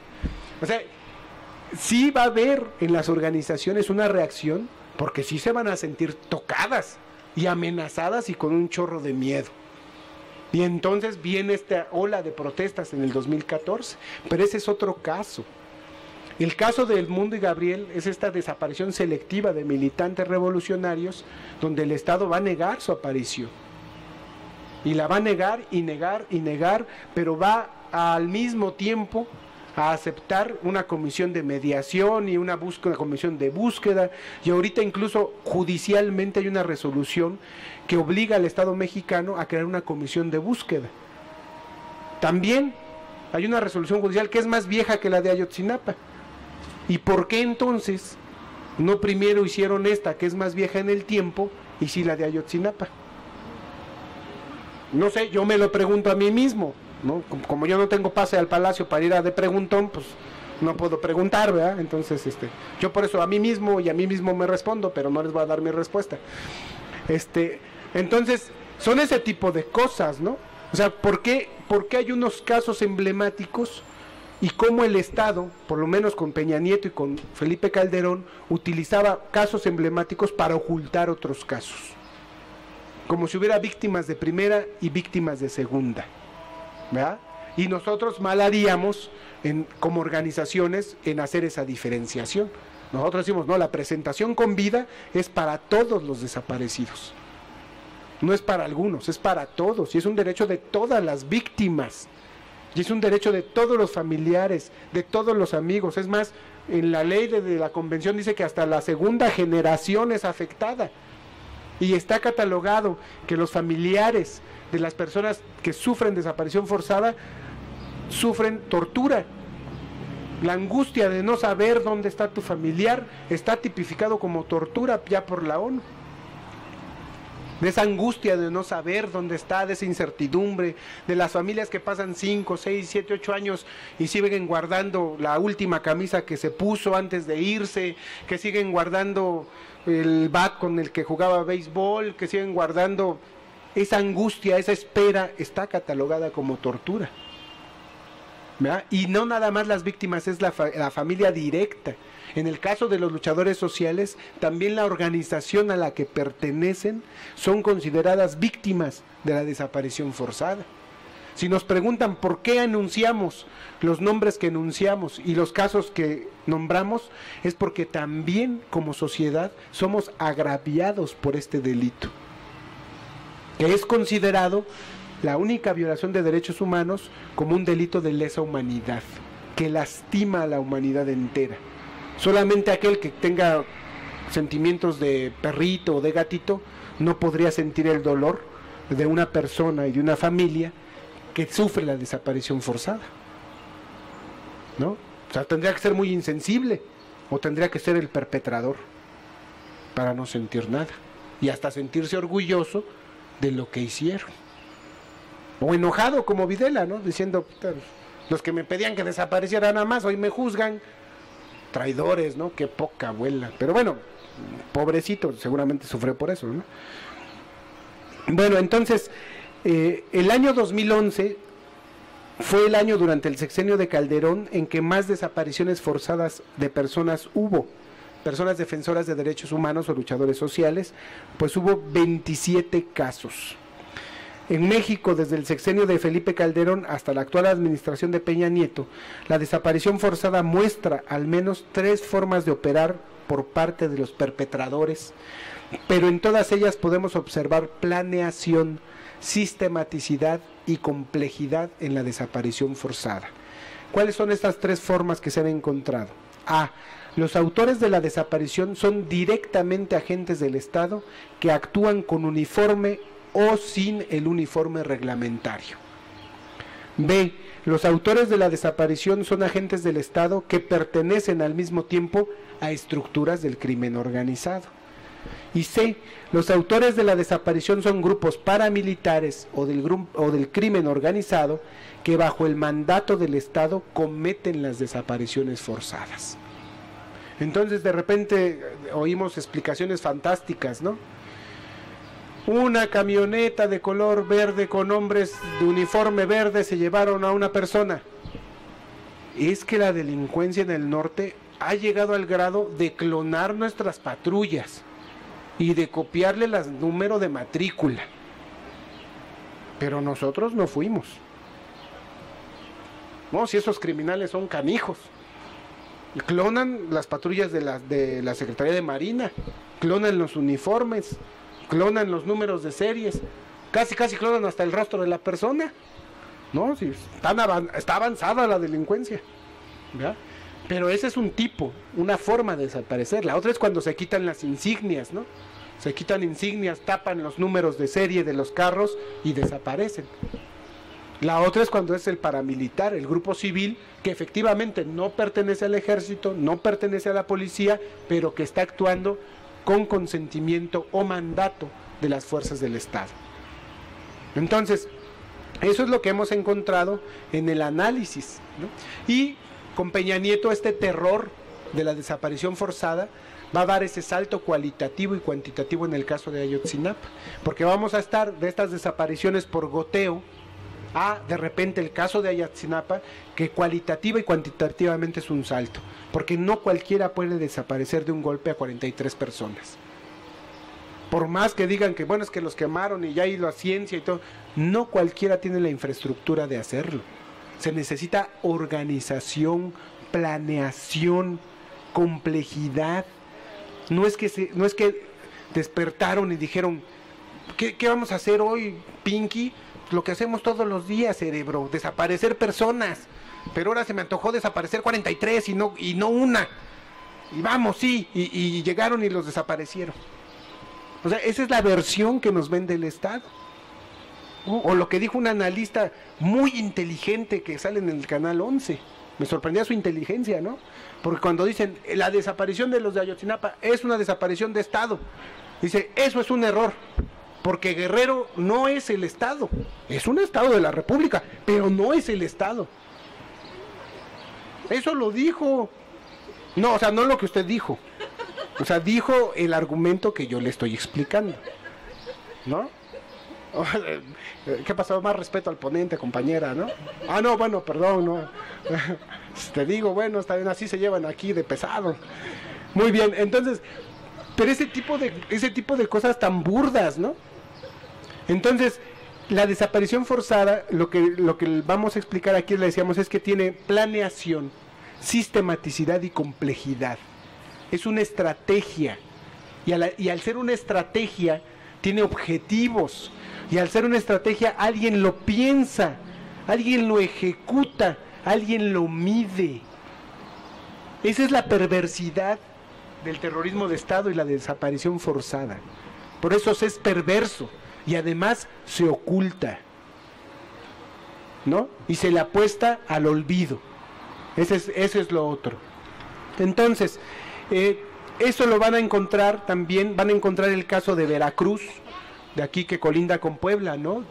O sea, sí va a haber en las organizaciones una reacción, porque sí se van a sentir tocadas y amenazadas y con un chorro de miedo. Y entonces viene esta ola de protestas en el 2014, pero ese es otro caso. El caso de Edmundo y Gabriel es esta desaparición selectiva de militantes revolucionarios, donde el Estado va a negar su aparición. Y la va a negar y negar y negar, pero va al mismo tiempo a aceptar una comisión de mediación y una comisión de búsqueda, y ahorita incluso judicialmente hay una resolución que obliga al Estado mexicano a crear una comisión de búsqueda. También hay una resolución judicial que es más vieja que la de Ayotzinapa. ¿Y por qué entonces no primero hicieron esta, que es más vieja en el tiempo, y sí la de Ayotzinapa? No sé, yo me lo pregunto a mí mismo, ¿no? Como yo no tengo pase al palacio para ir a de preguntón, pues no puedo preguntar, ¿verdad? Entonces, yo por eso a mí mismo me respondo, pero no les voy a dar mi respuesta. Entonces, son ese tipo de cosas, ¿no? O sea, ¿por qué hay unos casos emblemáticos y cómo el Estado, por lo menos con Peña Nieto y con Felipe Calderón, utilizaba casos emblemáticos para ocultar otros casos? Como si hubiera víctimas de primera y víctimas de segunda, ¿verdad? Y nosotros mal haríamos como organizaciones en hacer esa diferenciación. Nosotros decimos, no, la presentación con vida es para todos los desaparecidos. No es para algunos, es para todos, y es un derecho de todas las víctimas. Y es un derecho de todos los familiares, de todos los amigos. Es más, en la ley de la convención dice que hasta la segunda generación es afectada. Y está catalogado que los familiares de las personas que sufren desaparición forzada sufren tortura. La angustia de no saber dónde está tu familiar está tipificado como tortura ya por la ONU. De esa angustia de no saber dónde está, de esa incertidumbre, de las familias que pasan 5, 6, 7, 8 años y siguen guardando la última camisa que se puso antes de irse, que siguen guardando el bat con el que jugaba béisbol, que siguen guardando esa angustia, esa espera, está catalogada como tortura, ¿verdad? Y no nada más las víctimas, es la familia directa. En el caso de los luchadores sociales, también la organización a la que pertenecen son consideradas víctimas de la desaparición forzada. Si nos preguntan por qué anunciamos los nombres que enunciamos y los casos que nombramos, es porque también como sociedad somos agraviados por este delito, que es considerado la única violación de derechos humanos como un delito de lesa humanidad, que lastima a la humanidad entera. Solamente aquel que tenga sentimientos de perrito o de gatito no podría sentir el dolor de una persona y de una familia que sufre la desaparición forzada, ¿no? O sea, tendría que ser muy insensible o tendría que ser el perpetrador para no sentir nada y hasta sentirse orgulloso de lo que hicieron. O enojado como Videla, ¿no? Diciendo, los que me pedían que desapareciera nada más, hoy me juzgan. Traidores, ¿no? Qué poca abuela. Pero bueno, pobrecito, seguramente sufrió por eso, ¿no? Bueno, entonces, el año 2011 fue el año durante el sexenio de Calderón en que más desapariciones forzadas de personas hubo. Personas defensoras de derechos humanos o luchadores sociales, pues hubo 27 casos. En México, desde el sexenio de Felipe Calderón hasta la actual administración de Peña Nieto, la desaparición forzada muestra al menos 3 formas de operar por parte de los perpetradores, pero en todas ellas podemos observar planeación, sistematicidad y complejidad en la desaparición forzada. ¿Cuáles son estas 3 formas que se han encontrado? A. Los autores de la desaparición son directamente agentes del Estado que actúan con uniforme o sin el uniforme reglamentario. B. los autores de la desaparición son agentes del Estado que pertenecen al mismo tiempo a estructuras del crimen organizado. Y C, los autores de la desaparición son grupos paramilitares o del crimen organizado que bajo el mandato del Estado cometen las desapariciones forzadas. Entonces de repente oímos explicaciones fantásticas, ¿no? Una camioneta de color verde con hombres de uniforme verde se llevaron a una persona. Es que la delincuencia en el norte ha llegado al grado de clonar nuestras patrullas y de copiarle el número de matrícula. Pero nosotros no fuimos. No, si esos criminales son canijos. Clonan las patrullas de la Secretaría de Marina, clonan los uniformes, clonan los números de series, casi clonan hasta el rostro de la persona. No, si está avanzada la delincuencia, ¿verdad? Pero ese es un tipo, una forma de desaparecer. La otra es cuando se quitan las insignias, ¿no? Se quitan insignias, tapan los números de serie de los carros y desaparecen. La otra es cuando es el paramilitar, el grupo civil, que efectivamente no pertenece al ejército, no pertenece a la policía, pero que está actuando con consentimiento o mandato de las fuerzas del Estado. Entonces, eso es lo que hemos encontrado en el análisis, ¿no? Y con Peña Nieto este terror de la desaparición forzada va a dar ese salto cualitativo y cuantitativo en el caso de Ayotzinapa, porque vamos a estar de estas desapariciones por goteo a de repente el caso de Ayotzinapa, que cualitativa y cuantitativamente es un salto, porque no cualquiera puede desaparecer de un golpe a 43 personas. Por más que digan que bueno, es que los quemaron y ya hay la ciencia y todo, no cualquiera tiene la infraestructura de hacerlo. Se necesita organización, planeación, complejidad. No es que despertaron y dijeron, ¿qué vamos a hacer hoy, Pinky? Lo que hacemos todos los días, cerebro, desaparecer personas. Pero ahora se me antojó desaparecer 43 y no una. Y vamos, sí, y llegaron y los desaparecieron. O sea, esa es la versión que nos vende el Estado. O lo que dijo un analista muy inteligente que sale en el Canal 11. Me sorprendía su inteligencia, ¿no? Porque cuando dicen, la desaparición de los de Ayotzinapa es una desaparición de Estado. Dice, eso es un error. Porque Guerrero no es el Estado. Es un Estado de la República, pero no es el Estado. Eso lo dijo. No, o sea, no lo que usted dijo. O sea, dijo el argumento que yo le estoy explicando, ¿no? ¿Qué pasó? Más respeto al ponente, compañera, ¿no? Ah, no, bueno, perdón, no. Te digo, bueno, está bien, así se llevan aquí de pesado. Muy bien, entonces, pero ese tipo de cosas tan burdas, ¿no? Entonces, la desaparición forzada, lo que vamos a explicar aquí, le decíamos, es que tiene planeación, sistematicidad y complejidad. Es una estrategia. Y al ser una estrategia, tiene objetivos. Y al ser una estrategia, alguien lo piensa, alguien lo ejecuta, alguien lo mide. Esa es la perversidad del terrorismo de Estado y la desaparición forzada. Por eso es perverso y además se oculta, ¿no? Y se le apuesta al olvido. Eso es lo otro. Entonces, eso lo van a encontrar también, van a encontrar el caso de Veracruz, de aquí que colinda con Puebla, ¿no?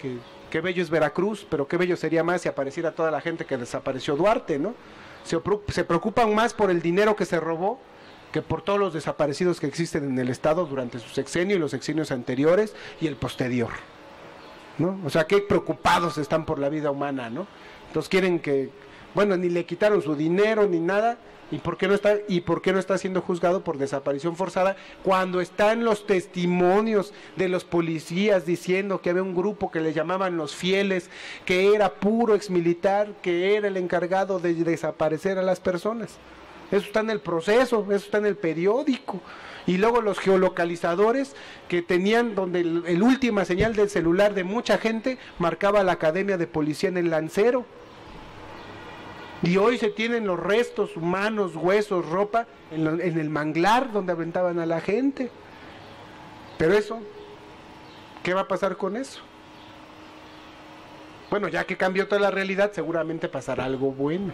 Qué bello es Veracruz, pero qué bello sería más si apareciera toda la gente que desapareció Duarte, ¿no? Se preocupan más por el dinero que se robó que por todos los desaparecidos que existen en el Estado durante su sexenio y los sexenios anteriores y el posterior, ¿no? O sea, qué preocupados están por la vida humana, ¿no? Entonces quieren que, bueno, ni le quitaron su dinero ni nada. ¿Y por qué no está siendo juzgado por desaparición forzada cuando están los testimonios de los policías diciendo que había un grupo que le llamaban los fieles, que era puro exmilitar, que era el encargado de desaparecer a las personas? Eso está en el proceso, eso está en el periódico. Y luego los geolocalizadores que tenían, donde el última señal del celular de mucha gente marcaba la academia de policía en el Lancero. Y hoy se tienen los restos humanos, huesos, ropa, en el manglar donde aventaban a la gente. Pero eso, ¿qué va a pasar con eso? Bueno, ya que cambió toda la realidad, seguramente pasará algo bueno,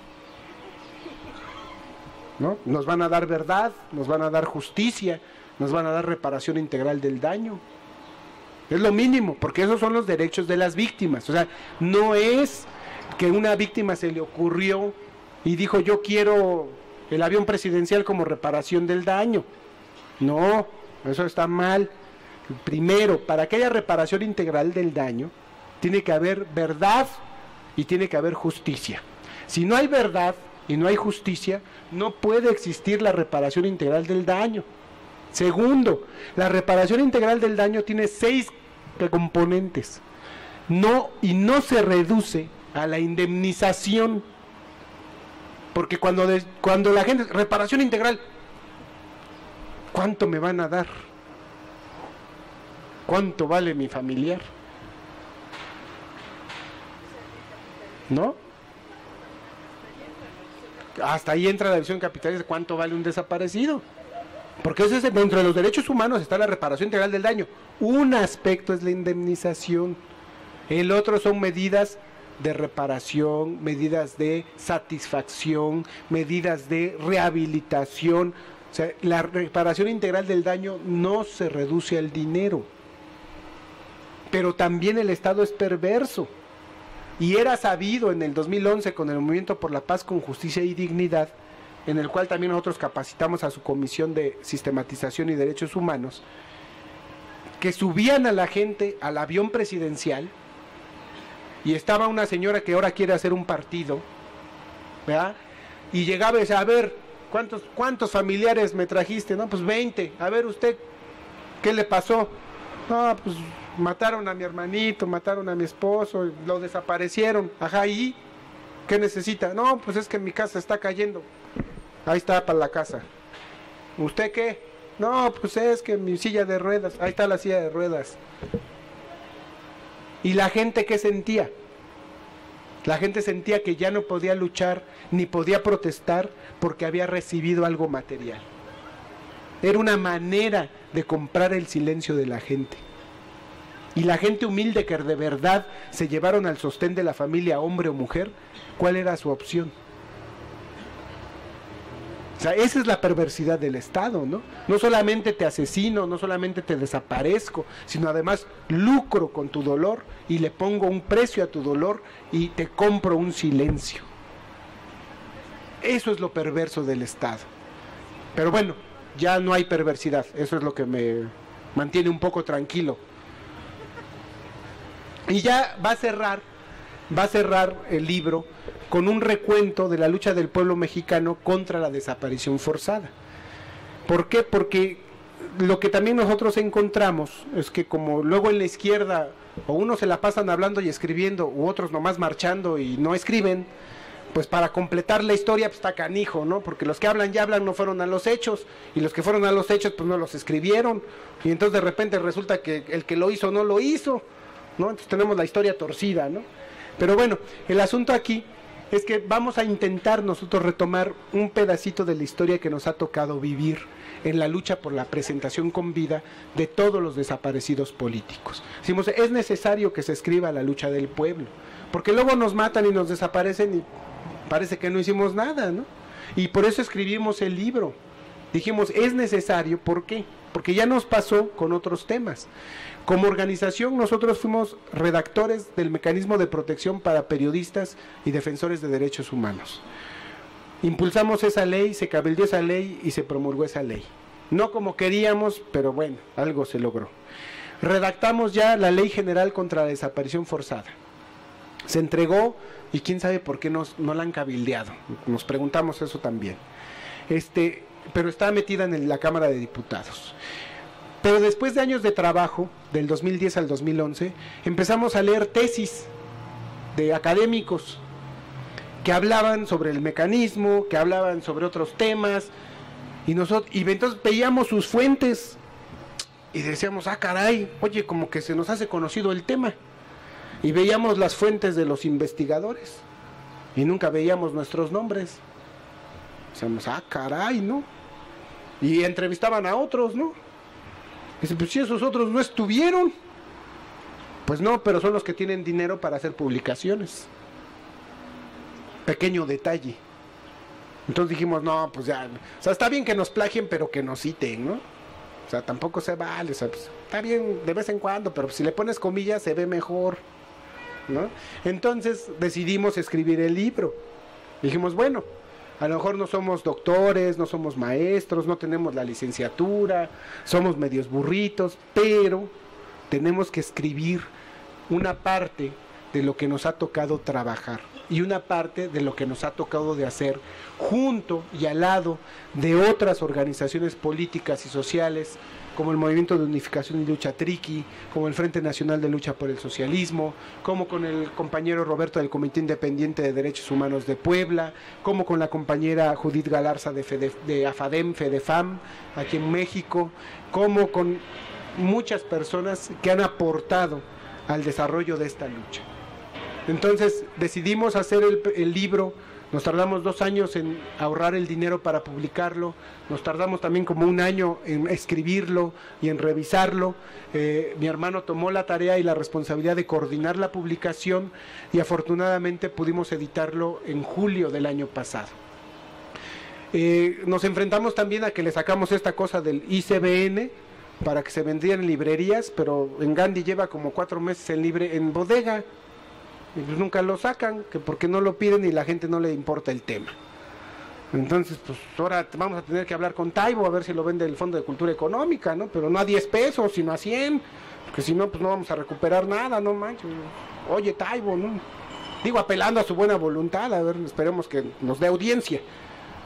¿no? Nos van a dar verdad, nos van a dar justicia, nos van a dar reparación integral del daño. Es lo mínimo, porque esos son los derechos de las víctimas. O sea, no es que una víctima se le ocurrió y dijo yo quiero el avión presidencial como reparación del daño. No, eso está mal. Primero, para que haya reparación integral del daño, tiene que haber verdad y tiene que haber justicia. Si no hay verdad y no hay justicia, no puede existir la reparación integral del daño. Segundo, la reparación integral del daño tiene 6 componentes. No se reduce a la indemnización. Porque cuando la gente, reparación integral, ¿cuánto me van a dar? ¿Cuánto vale mi familiar? ¿No? Hasta ahí entra la visión capitalista, ¿cuánto vale un desaparecido? Porque eso es, dentro de los derechos humanos está la reparación integral del daño. Un aspecto es la indemnización, el otro son medidas de reparación, medidas de satisfacción, medidas de rehabilitación. O sea, la reparación integral del daño no se reduce al dinero. Pero también el Estado es perverso. Y era sabido en el 2011 con el Movimiento por la Paz, con Justicia y Dignidad, en el cual también nosotros capacitamos a su Comisión de Sistematización y Derechos Humanos, que subían a la gente al avión presidencial y estaba una señora que ahora quiere hacer un partido, ¿verdad? Y llegaba y decía, a ver, ¿cuántos familiares me trajiste? No, pues 20. A ver usted, ¿qué le pasó? No, pues mataron a mi hermanito, mataron a mi esposo, lo desaparecieron. Ajá, ¿y qué necesita? No, pues es que mi casa está cayendo. Ahí está para la casa. ¿Usted qué? No, pues es que mi silla de ruedas. Ahí está la silla de ruedas. ¿Y la gente qué sentía? La gente sentía que ya no podía luchar ni podía protestar porque había recibido algo material. Era una manera de comprar el silencio de la gente. Y la gente humilde que de verdad se llevaron al sostén de la familia, hombre o mujer, ¿cuál era su opción? O sea, esa es la perversidad del Estado, ¿no? No solamente te asesino, no solamente te desaparezco, sino además lucro con tu dolor y le pongo un precio a tu dolor y te compro un silencio. Eso es lo perverso del Estado. Pero bueno, ya no hay perversidad, eso es lo que me mantiene un poco tranquilo. Y ya va a cerrar el libro con un recuento de la lucha del pueblo mexicano contra la desaparición forzada. ¿Por qué? Porque lo que también nosotros encontramos es que como luego en la izquierda o unos se la pasan hablando y escribiendo u otros nomás marchando y no escriben, pues para completar la historia pues está canijo, ¿no? Porque los que hablan ya hablan, no fueron a los hechos, y los que fueron a los hechos pues no los escribieron, y entonces de repente resulta que el que lo hizo no lo hizo, ¿no? Entonces tenemos la historia torcida, ¿no? Pero bueno, el asunto aquí es que vamos a intentar nosotros retomar un pedacito de la historia que nos ha tocado vivir en la lucha por la presentación con vida de todos los desaparecidos políticos. Decimos, es necesario que se escriba la lucha del pueblo, porque luego nos matan y nos desaparecen y parece que no hicimos nada, ¿no? Y por eso escribimos el libro. Dijimos, es necesario, ¿por qué? Porque ya nos pasó con otros temas. Como organización nosotros fuimos redactores del mecanismo de protección para periodistas y defensores de derechos humanos. Impulsamos esa ley, se cabildeó esa ley y se promulgó esa ley. No como queríamos, pero bueno, algo se logró. Redactamos ya la Ley General contra la Desaparición Forzada. Se entregó y quién sabe por qué no la han cabildeado. Nos preguntamos eso también. Pero está metida en la Cámara de Diputados. Pero después de años de trabajo, del 2010 al 2011, empezamos a leer tesis de académicos que hablaban sobre el mecanismo, que hablaban sobre otros temas, y entonces veíamos sus fuentes y decíamos, caray, oye, como que se nos hace conocido el tema. Y veíamos las fuentes de los investigadores y nunca veíamos nuestros nombres. Decíamos, caray, ¿no? Y entrevistaban a otros, ¿no? Dicen, pues si esos otros no estuvieron. Pues no, pero son los que tienen dinero para hacer publicaciones. Pequeño detalle. Entonces dijimos, no, pues ya, o sea, está bien que nos plagien, pero que nos citen, ¿no? O sea, tampoco se vale, o sea, pues, está bien de vez en cuando, pero si le pones comillas se ve mejor, ¿no? Entonces decidimos escribir el libro. Dijimos, bueno, a lo mejor no somos doctores, no somos maestros, no tenemos la licenciatura, somos medios burritos, pero tenemos que escribir una parte de lo que nos ha tocado trabajar y una parte de lo que nos ha tocado de hacer junto y al lado de otras organizaciones políticas y sociales como el Movimiento de Unificación y Lucha Triqui, como el Frente Nacional de Lucha por el Socialismo, como con el compañero Roberto del Comité Independiente de Derechos Humanos de Puebla, como con la compañera Judith Galarza de AFADEM, FEDEFAM, aquí en México, como con muchas personas que han aportado al desarrollo de esta lucha. Entonces decidimos hacer el libro, nos tardamos 2 años en ahorrar el dinero para publicarlo, nos tardamos también como 1 año en escribirlo y en revisarlo. Mi hermano tomó la tarea y la responsabilidad de coordinar la publicación y afortunadamente pudimos editarlo en julio del año pasado. Nos enfrentamos también a que le sacamos esta cosa del ICBN para que se vendieran en librerías, pero en Gandhi lleva como 4 meses en bodega. Y pues nunca lo sacan, que porque no lo piden y la gente no le importa el tema. Entonces, pues ahora vamos a tener que hablar con Taibo a ver si lo vende el Fondo de Cultura Económica, ¿no? Pero no a 10 pesos, sino a 100, porque si no, pues no vamos a recuperar nada, no manches. Oye, Taibo, ¿no? Digo, apelando a su buena voluntad, a ver, esperemos que nos dé audiencia.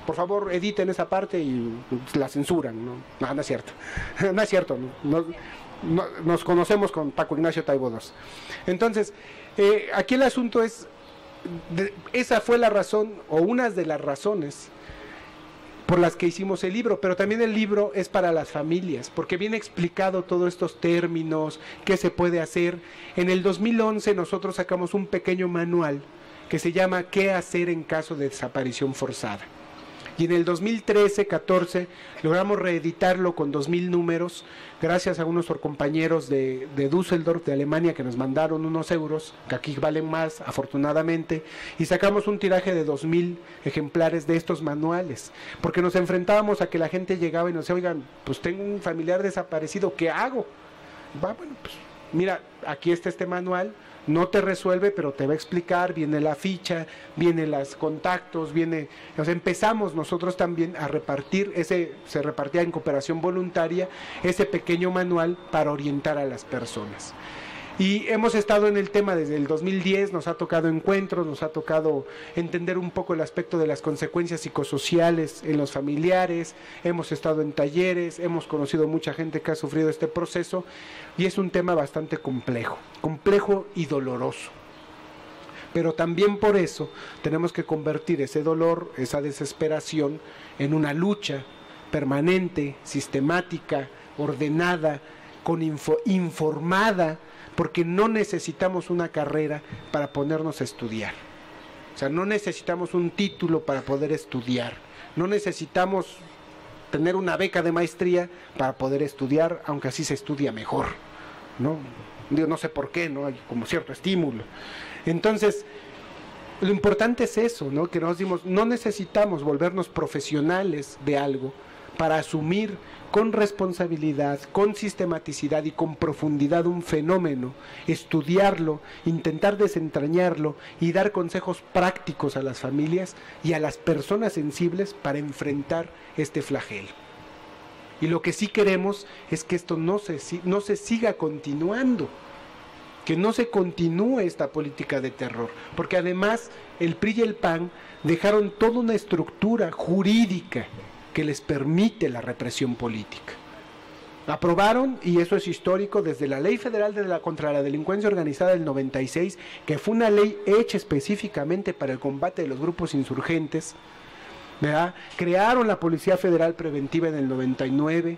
Por favor, editen esa parte y pues, la censuran, ¿no? No, no es cierto. No es cierto, nos conocemos con Paco Ignacio Taibo II. Entonces, aquí el asunto es, esa fue la razón, o una de las razones por las que hicimos el libro, pero también el libro es para las familias, porque viene explicado todos estos términos, qué se puede hacer. En el 2011 nosotros sacamos un pequeño manual que se llama ¿Qué hacer en caso de desaparición forzada? Y en el 2013-14 logramos reeditarlo con 2000 números, gracias a unos compañeros de Düsseldorf, de Alemania, que nos mandaron unos euros, que aquí valen más, afortunadamente, y sacamos un tiraje de 2000 ejemplares de estos manuales, porque nos enfrentábamos a que la gente llegaba y nos decía, oigan, pues tengo un familiar desaparecido, ¿qué hago? Bueno, pues mira, aquí está este manual, no te resuelve, pero te va a explicar, viene la ficha, vienen los contactos, o sea, empezamos nosotros también a repartir, se repartía en cooperación voluntaria, ese pequeño manual para orientar a las personas. Y hemos estado en el tema desde el 2010, nos ha tocado encuentros, nos ha tocado entender un poco el aspecto de las consecuencias psicosociales en los familiares, hemos estado en talleres, hemos conocido mucha gente que ha sufrido este proceso y es un tema bastante complejo y doloroso. Pero también por eso tenemos que convertir ese dolor, esa desesperación en una lucha permanente, sistemática, ordenada, informada, porque no necesitamos una carrera para ponernos a estudiar. O sea, no necesitamos un título para poder estudiar. No necesitamos tener una beca de maestría para poder estudiar, aunque así se estudia mejor, ¿no? Digo, no sé por qué, ¿no? Hay como cierto estímulo. Entonces, lo importante es eso, ¿no? Que nos dimos, no necesitamos volvernos profesionales de algo para asumir con responsabilidad, con sistematicidad y con profundidad un fenómeno, estudiarlo, intentar desentrañarlo y dar consejos prácticos a las familias y a las personas sensibles para enfrentar este flagelo. Y lo que sí queremos es que esto no se siga continuando, que no se continúe esta política de terror, porque además el PRI y el PAN dejaron toda una estructura jurídica que les permite la represión política. Aprobaron, y eso es histórico, desde la Ley Federal contra la Delincuencia Organizada del 96, que fue una ley hecha específicamente para el combate de los grupos insurgentes, ¿verdad? Crearon la Policía Federal Preventiva en el 99,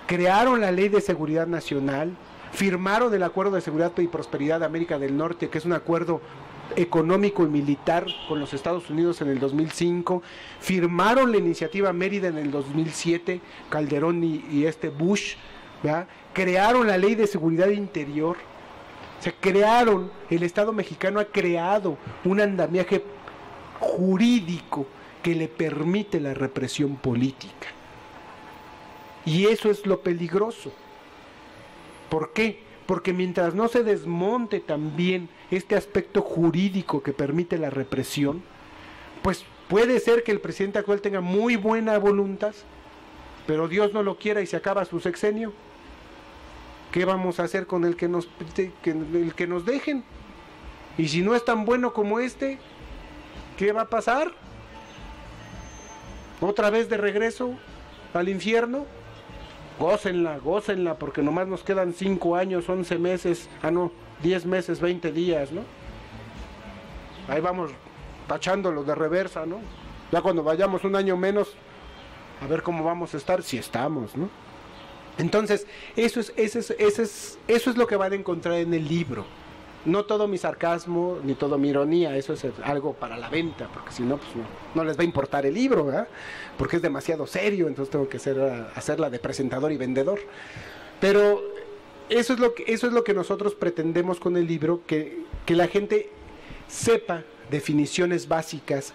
crearon la Ley de Seguridad Nacional, firmaron el Acuerdo de Seguridad y Prosperidad de América del Norte, que es un acuerdo económico y militar con los Estados Unidos en el 2005, firmaron la Iniciativa Mérida en el 2007, Calderón y Bush, ¿verdad? Crearon la Ley de Seguridad Interior, Se crearon, el Estado mexicano ha creado un andamiaje jurídico que le permite la represión política. Y eso es lo peligroso. ¿Por qué? Porque mientras no se desmonte también este aspecto jurídico que permite la represión, pues puede ser que el presidente actual tenga muy buena voluntad, pero Dios no lo quiera y se acaba su sexenio. ¿Qué vamos a hacer con el que nos dejen? Y si no es tan bueno como este, ¿qué va a pasar? ¿Otra vez de regreso al infierno? Gócenla, porque nomás nos quedan 5 años, 11 meses, 10 meses, 20 días, ¿no? Ahí vamos tachándolo de reversa, ¿no? Ya cuando vayamos un año menos, a ver cómo vamos a estar, si estamos, ¿no? Entonces, eso es lo que van a encontrar en el libro. No todo mi sarcasmo, ni todo mi ironía, eso es algo para la venta, porque si no, pues no les va a importar el libro, ¿verdad? Porque es demasiado serio, entonces tengo que hacerla de presentador y vendedor. Pero eso es lo que nosotros pretendemos con el libro, que la gente sepa definiciones básicas,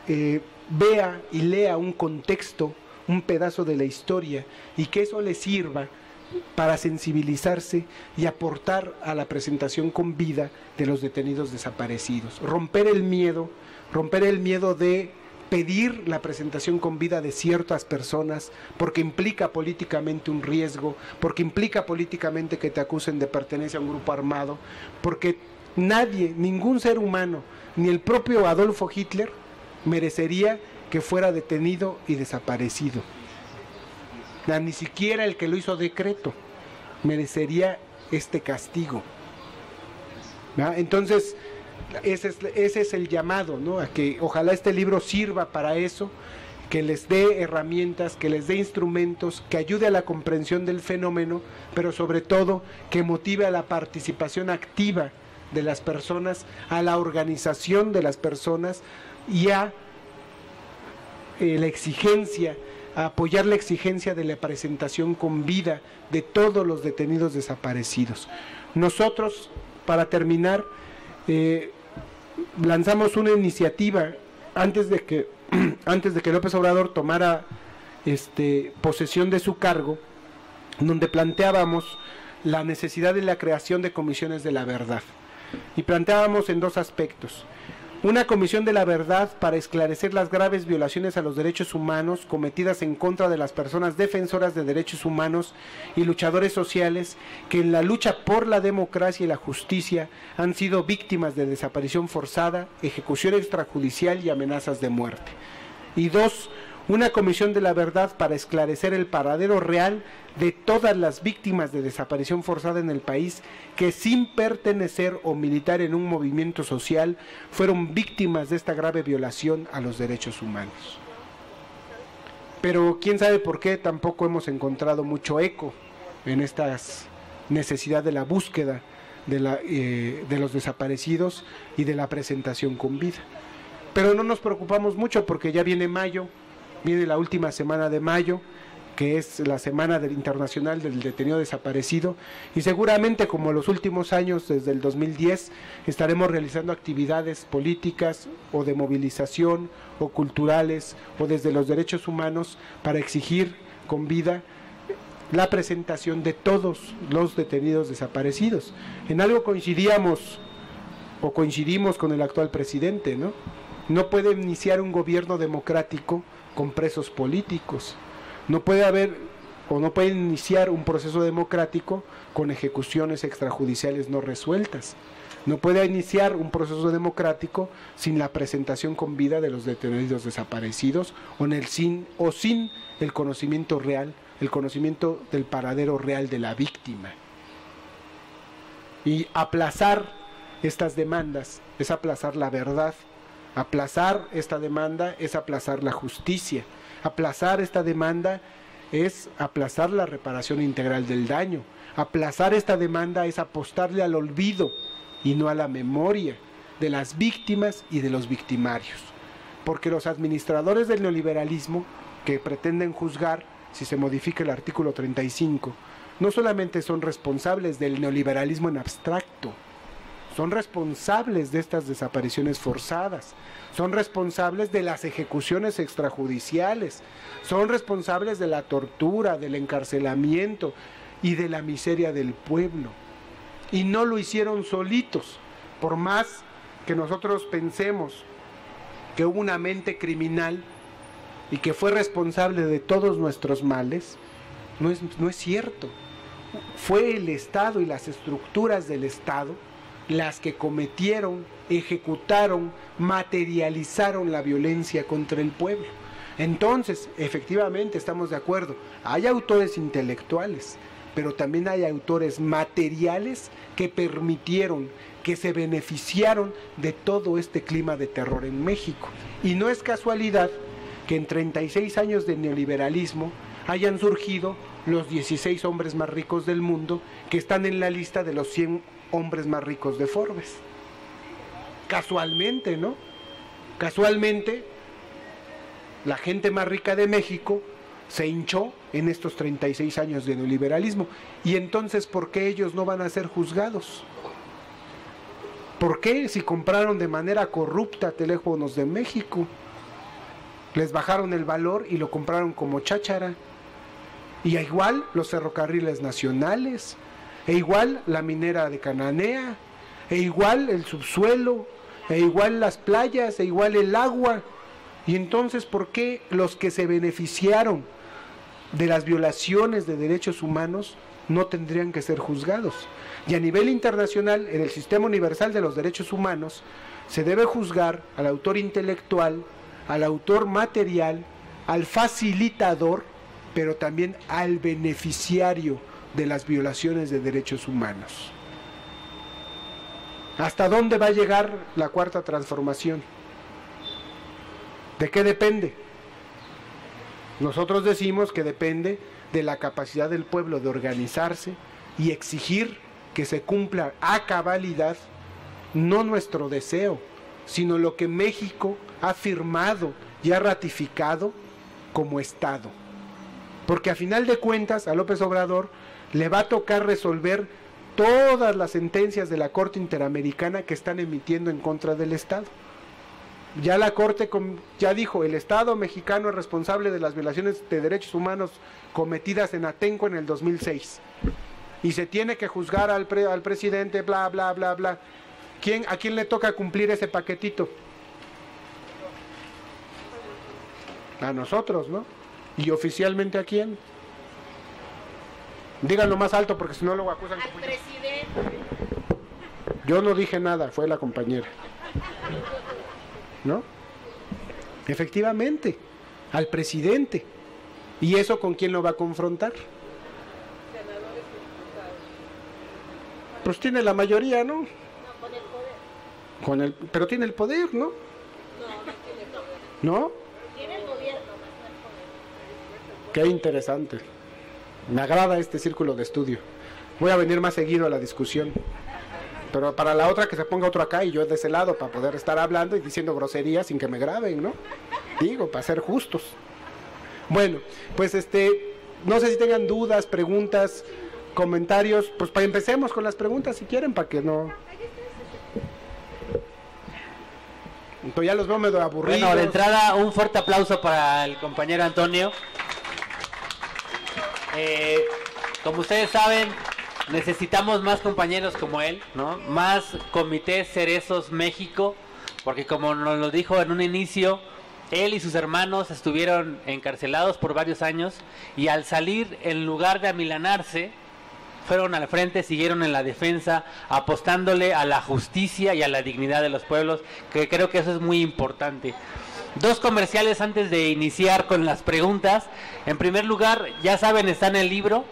vea y lea un contexto, un pedazo de la historia, y que eso le sirva para sensibilizarse y aportar a la presentación con vida de los detenidos desaparecidos. Romper el miedo de pedir la presentación con vida de ciertas personas, porque implica políticamente un riesgo, porque implica políticamente que te acusen de pertenencia a un grupo armado, porque nadie, ningún ser humano, ni el propio Adolfo Hitler merecería que fuera detenido y desaparecido. Ni siquiera el que lo hizo decreto merecería este castigo, ¿verdad? Entonces ese es el llamado, ¿no? A que ojalá este libro sirva para eso, que les dé herramientas, que les dé instrumentos, que ayude a la comprensión del fenómeno, pero sobre todo que motive a la participación activa de las personas, a la organización de las personas y a la exigencia, a apoyar la exigencia de la presentación con vida de todos los detenidos desaparecidos. Nosotros, para terminar, lanzamos una iniciativa antes de que López Obrador tomara posesión de su cargo, donde planteábamos la necesidad de la creación de comisiones de la verdad. Y planteábamos en 2 aspectos. Una comisión de la verdad para esclarecer las graves violaciones a los derechos humanos cometidas en contra de las personas defensoras de derechos humanos y luchadores sociales que en la lucha por la democracia y la justicia han sido víctimas de desaparición forzada, ejecución extrajudicial y amenazas de muerte. Y 2, una comisión de la verdad para esclarecer el paradero real de todas las víctimas de desaparición forzada en el país que sin pertenecer o militar en un movimiento social fueron víctimas de esta grave violación a los derechos humanos. Pero quién sabe por qué tampoco hemos encontrado mucho eco en esta necesidad de la búsqueda de los desaparecidos y de la presentación con vida. Pero no nos preocupamos mucho porque ya viene mayo. Viene la última semana de mayo, que es la semana internacional del detenido desaparecido, y seguramente como los últimos años, desde el 2010, estaremos realizando actividades políticas o de movilización o culturales o desde los derechos humanos para exigir con vida la presentación de todos los detenidos desaparecidos. En algo coincidimos con el actual presidente, ¿no? No puede iniciar un gobierno democrático con presos políticos. No puede iniciar un proceso democrático con ejecuciones extrajudiciales no resueltas. No puede iniciar un proceso democrático sin la presentación con vida de los detenidos desaparecidos o sin el conocimiento real, el conocimiento del paradero real de la víctima. Y aplazar estas demandas es aplazar la verdad. Aplazar esta demanda es aplazar la justicia. Aplazar esta demanda es aplazar la reparación integral del daño. Aplazar esta demanda es apostarle al olvido y no a la memoria de las víctimas y de los victimarios. Porque los administradores del neoliberalismo que pretenden juzgar si se modifica el artículo 35 no solamente son responsables del neoliberalismo en abstracto, son responsables de estas desapariciones forzadas, son responsables de las ejecuciones extrajudiciales, son responsables de la tortura, del encarcelamiento y de la miseria del pueblo. Y no lo hicieron solitos, por más que nosotros pensemos que hubo una mente criminal y que fue responsable de todos nuestros males, no es cierto. Fue el Estado y las estructuras del Estado las que cometieron, ejecutaron, materializaron la violencia contra el pueblo. Entonces, efectivamente, estamos de acuerdo, hay autores intelectuales, pero también hay autores materiales que permitieron, que se beneficiaron de todo este clima de terror en México. Y no es casualidad que en 36 años de neoliberalismo hayan surgido los 16 hombres más ricos del mundo, que están en la lista de los 100 hombres más ricos de Forbes. Casualmente, ¿no? Casualmente, la gente más rica de México se hinchó en estos 36 años de neoliberalismo. Y entonces, ¿por qué ellos no van a ser juzgados? ¿Por qué, si compraron de manera corrupta Teléfonos de México? Les bajaron el valor y lo compraron como cháchara. Y igual los ferrocarriles nacionales, e igual la minera de Cananea, e igual el subsuelo, e igual las playas, e igual el agua. Y entonces, ¿por qué los que se beneficiaron de las violaciones de derechos humanos no tendrían que ser juzgados? Y a nivel internacional, en el Sistema Universal de los Derechos Humanos, se debe juzgar al autor intelectual, al autor material, al facilitador, pero también al beneficiario de las violaciones de derechos humanos. ¿Hasta dónde va a llegar la cuarta transformación? ¿De qué depende? Nosotros decimos que depende de la capacidad del pueblo de organizarse y exigir que se cumpla a cabalidad, no nuestro deseo, sino lo que México ha firmado y ha ratificado como Estado. Porque a final de cuentas a López Obrador le va a tocar resolver todas las sentencias de la Corte Interamericana que están emitiendo en contra del Estado. Ya la Corte ya dijo, el Estado mexicano es responsable de las violaciones de derechos humanos cometidas en Atenco en el 2006. Y se tiene que juzgar al presidente, bla, bla, bla, bla. ¿A quién le toca cumplir ese paquetito? A nosotros, ¿no? ¿Y oficialmente a quién? Díganlo más alto porque si no luego acusan. Al presidente. Yo no dije nada, fue la compañera. ¿No? Efectivamente, al presidente. ¿Y eso con quién lo va a confrontar? Pues tiene la mayoría, ¿no? No, con el poder. Pero tiene el poder, ¿no? No, no tiene poder. ¿No? Tiene el gobierno, más no el poder. Qué interesante. Me agrada este círculo de estudio. Voy a venir más seguido a la discusión. Pero para la otra que se ponga otro acá y yo de ese lado para poder estar hablando y diciendo groserías sin que me graben, ¿no? Digo, para ser justos. Bueno, pues no sé si tengan dudas, preguntas, comentarios. Pues empecemos con las preguntas si quieren, para que no... Entonces ya los veo medio aburridos. Bueno, de entrada un fuerte aplauso para el compañero Antonio. Como ustedes saben, necesitamos más compañeros como él, ¿no? Más Comité Cerezos México, porque como nos lo dijo en un inicio, él y sus hermanos estuvieron encarcelados por varios años y al salir, en lugar de amilanarse, fueron al frente, siguieron en la defensa, apostándole a la justicia y a la dignidad de los pueblos, que creo que eso es muy importante. Dos comerciales antes de iniciar con las preguntas. En primer lugar, ya saben, está en el libro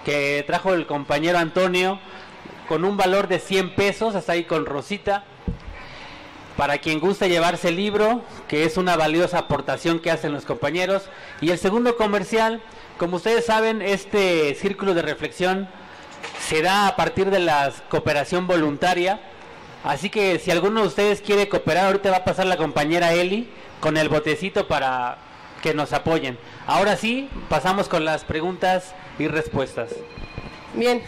que trajo el compañero Antonio, con un valor de 100 pesos, hasta ahí con Rosita, para quien guste llevarse el libro, que es una valiosa aportación que hacen los compañeros. Y el segundo comercial, como ustedes saben, este círculo de reflexión se da a partir de la cooperación voluntaria, así que si alguno de ustedes quiere cooperar, ahorita va a pasar la compañera Eli con el botecito para que nos apoyen. Ahora sí, pasamos con las preguntas y respuestas. Bien,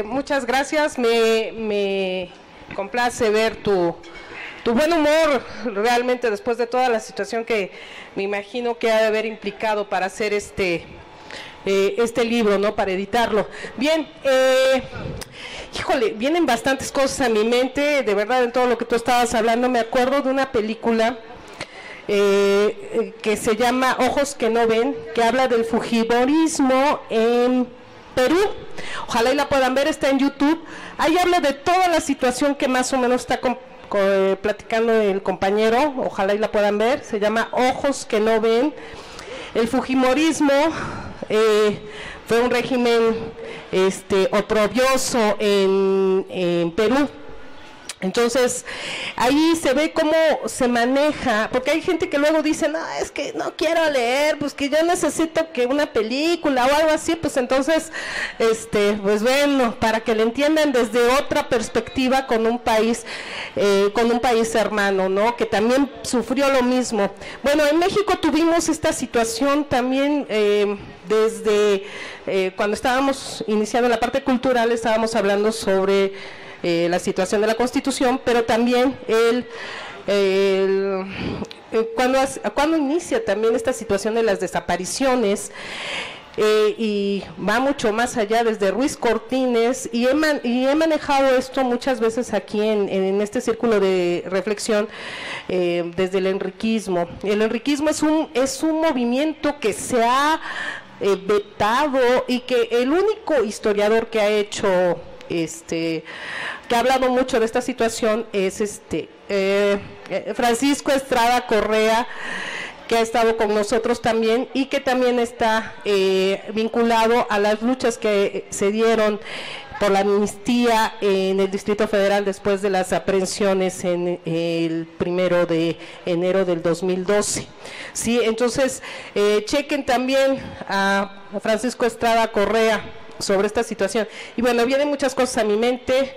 muchas gracias. Me complace ver tu buen humor, realmente, después de toda la situación que me imagino que ha de haber implicado para hacer este libro, ¿no? Para editarlo. Bien, híjole, vienen bastantes cosas a mi mente, de verdad, en todo lo que tú estabas hablando. Me acuerdo de una película que se llama Ojos que no ven, que habla del fujimorismo en Perú. Ojalá y la puedan ver, está en YouTube. Ahí habla de toda la situación que más o menos está platicando el compañero. Ojalá y la puedan ver. Se llama Ojos que no ven. El fujimorismo fue un régimen oprobioso en Perú. Entonces, ahí se ve cómo se maneja, porque hay gente que luego dice, no, es que no quiero leer, pues que yo necesito que una película o algo así, pues entonces, pues bueno, para que le entiendan desde otra perspectiva con un país hermano, ¿no? Que también sufrió lo mismo. Bueno, en México tuvimos esta situación también, desde cuando estábamos iniciando la parte cultural, estábamos hablando sobre la situación de la Constitución, pero también cuando inicia también esta situación de las desapariciones, y va mucho más allá desde Ruiz Cortines, y he manejado esto muchas veces aquí en este círculo de reflexión, desde el enriquismo. El enriquismo es un movimiento que se ha vetado, y que el único historiador que ha hecho que ha hablado mucho de esta situación es Francisco Estrada Correa, que ha estado con nosotros también, y que también está vinculado a las luchas que se dieron por la amnistía en el Distrito Federal después de las aprehensiones en el 1 de enero del 2012. Sí, entonces chequen también a Francisco Estrada Correa sobre esta situación. Y bueno, vienen muchas cosas a mi mente,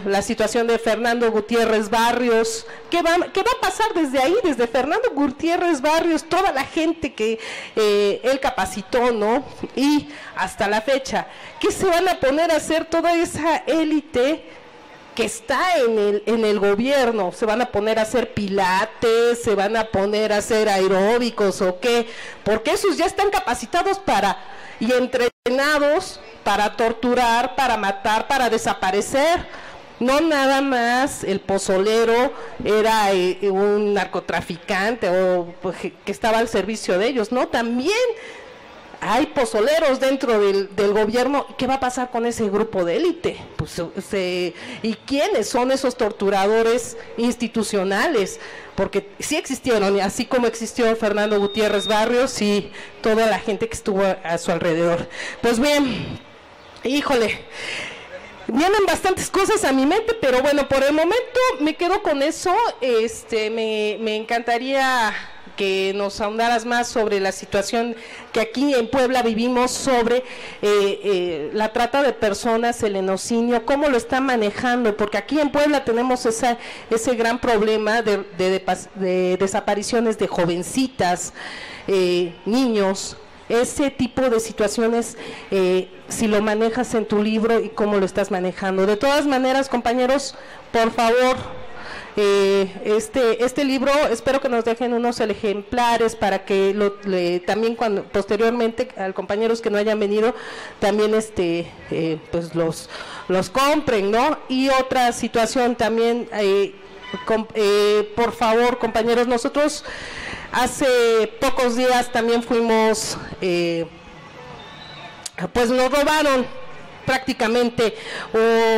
la situación de Fernando Gutiérrez Barrios. ¿Qué va a pasar desde ahí, desde Fernando Gutiérrez Barrios, toda la gente que él capacitó, ¿no? Y hasta la fecha, ¿qué se van a poner a hacer toda esa élite que está en el gobierno? ¿Se van a poner a hacer pilates? ¿Se van a poner a hacer aeróbicos o qué? Porque esos ya están capacitados y entrenados para torturar, para matar, para desaparecer. No nada más el pozolero era un narcotraficante o pues, que estaba al servicio de ellos, no, también hay pozoleros dentro del gobierno. ¿Qué va a pasar con ese grupo de élite? Pues, ¿y quiénes son esos torturadores institucionales? Porque sí existieron, así como existió Fernando Gutiérrez Barrios y toda la gente que estuvo a su alrededor. Pues bien, híjole, vienen bastantes cosas a mi mente, pero bueno, por el momento me quedo con eso. Me encantaría que nos ahondaras más sobre la situación que aquí en Puebla vivimos, sobre la trata de personas, el enocinio, cómo lo están manejando, porque aquí en Puebla tenemos ese gran problema de desapariciones de jovencitas, niños, ese tipo de situaciones, si lo manejas en tu libro y cómo lo estás manejando. De todas maneras, compañeros, por favor, este libro espero que nos dejen unos ejemplares para que también posteriormente a compañeros que no hayan venido también pues los compren, ¿no? Y otra situación también, por favor, compañeros, nosotros hace pocos días también fuimos, pues nos robaron prácticamente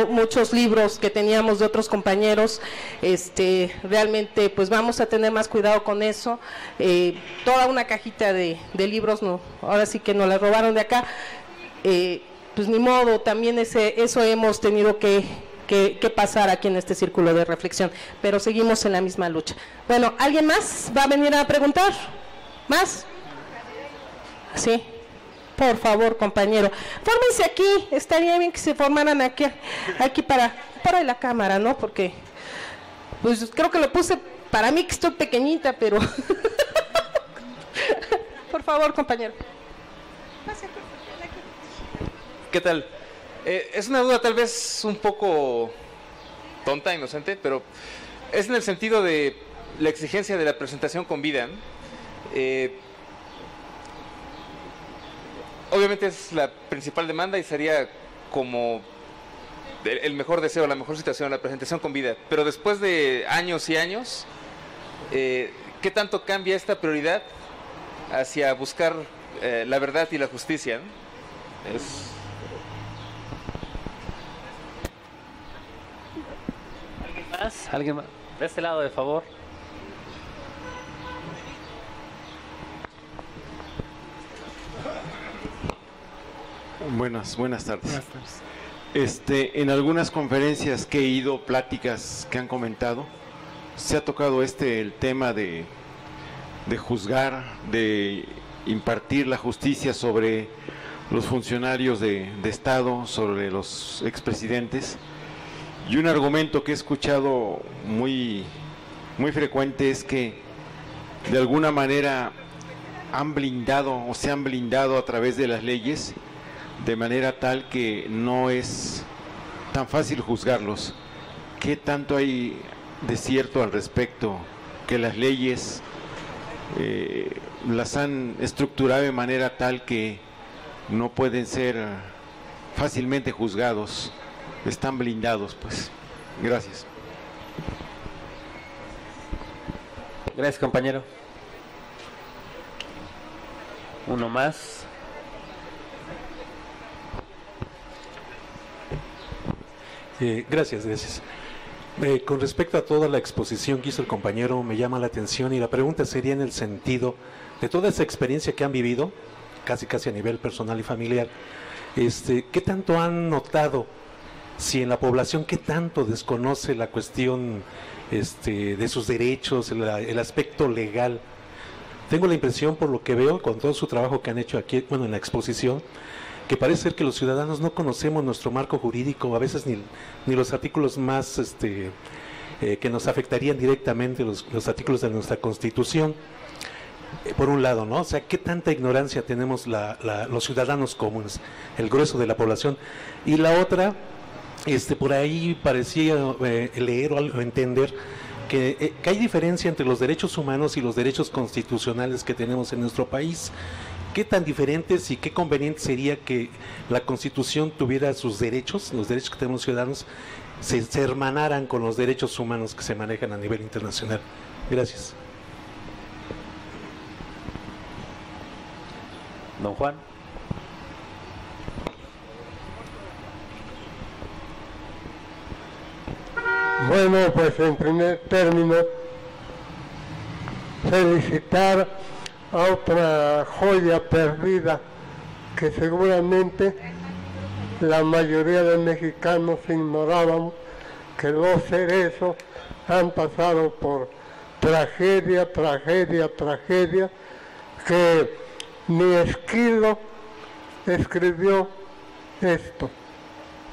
muchos libros que teníamos de otros compañeros. Realmente pues vamos a tener más cuidado con eso. Toda una cajita de libros, no, ahora sí que nos la robaron de acá. Pues ni modo, también eso hemos tenido que pasar aquí en este círculo de reflexión, pero seguimos en la misma lucha. Bueno, ¿alguien más va a venir a preguntar? ¿Más? ¿Sí? Por favor, compañero, fórmense aquí, estaría bien que se formaran aquí para la cámara, ¿no? Porque, pues creo que lo puse para mí que estoy pequeñita, pero... Por favor, compañero. ¿Qué tal? Es una duda tal vez un poco tonta, inocente, pero es en el sentido de la exigencia de la presentación con vida, ¿no? Obviamente es la principal demanda y sería como el mejor deseo, la mejor situación, la presentación con vida. Pero después de años y años, ¿qué tanto cambia esta prioridad hacia buscar la verdad y la justicia, ¿no? ¿Alguien más? ¿Alguien más? De este lado, de favor. Buenas tardes. En algunas conferencias que he ido, pláticas que han comentado, se ha tocado el tema de juzgar, de impartir la justicia sobre los funcionarios de Estado, sobre los expresidentes. Y un argumento que he escuchado muy frecuente es que de alguna manera han blindado o se han blindado a través de las leyes de manera tal que no es tan fácil juzgarlos. ¿Qué tanto hay de cierto al respecto? Que las leyes las han estructurado de manera tal que no pueden ser fácilmente juzgados, están blindados, pues. Gracias. Gracias, compañero. Uno más. Gracias. Con respecto a toda la exposición que hizo el compañero, me llama la atención y la pregunta sería en el sentido de toda esa experiencia que han vivido, casi a nivel personal y familiar, ¿qué tanto han notado, si en la población, qué tanto desconoce la cuestión de sus derechos, el aspecto legal? Tengo la impresión, por lo que veo, con todo su trabajo que han hecho aquí, en la exposición, que parece ser que los ciudadanos no conocemos nuestro marco jurídico, a veces ni los artículos más que nos afectarían directamente, los artículos de nuestra Constitución, por un lado, ¿no? O sea, qué tanta ignorancia tenemos los ciudadanos comunes, el grueso de la población. Y la otra, por ahí parecía leer o entender que hay diferencia entre los derechos humanos y los derechos constitucionales que tenemos en nuestro país. ¿Qué tan diferentes y qué conveniente sería que la Constitución tuviera sus derechos, los derechos que tenemos los ciudadanos, se hermanaran con los derechos humanos que se manejan a nivel internacional? Gracias. Don Juan. Bueno, pues en primer término, felicitar a otra joya perdida que seguramente la mayoría de mexicanos ignorábamos, que los cerezos han pasado por tragedia, que ni Esquilo escribió esto,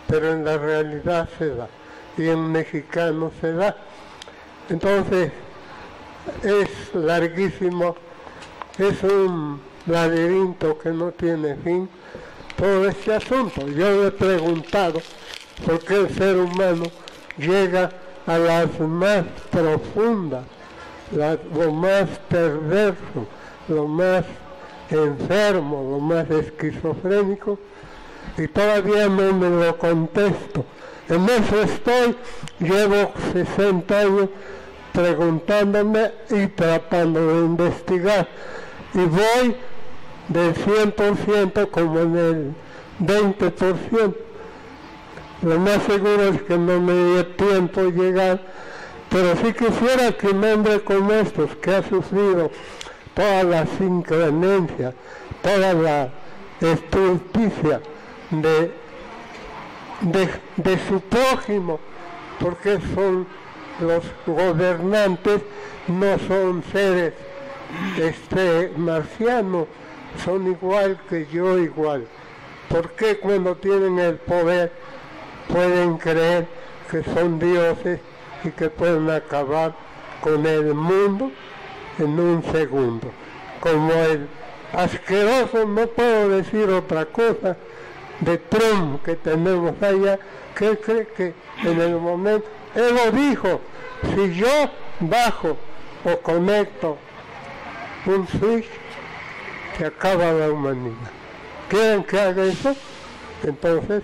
pero en la realidad se da, y en mexicano se da. Entonces, es larguísimo, es un laberinto que no tiene fin todo este asunto. Yo le he preguntado por qué el ser humano llega a las más profundas, lo más perverso, lo más enfermo, lo más esquizofrénico, y todavía no me lo contesto. En eso estoy, llevo 60 años preguntándome y tratando de investigar, y voy del 100% como en el 20%. Lo más seguro es que no me dio tiempo llegar, pero sí quisiera que un hombre como estos, que ha sufrido todas las inclemencias, toda la estulticia de su prójimo, porque son los gobernantes, no son seres marcianos, son igual que yo, igual. ¿Por qué cuando tienen el poder pueden creer que son dioses y que pueden acabar con el mundo en un segundo? Como el asqueroso, no puedo decir otra cosa, de Trump que tenemos allá, que él cree que en el momento él lo dijo, si yo bajo o conecto un switch, se acaba la humanidad. ¿Quieren que haga eso? Entonces,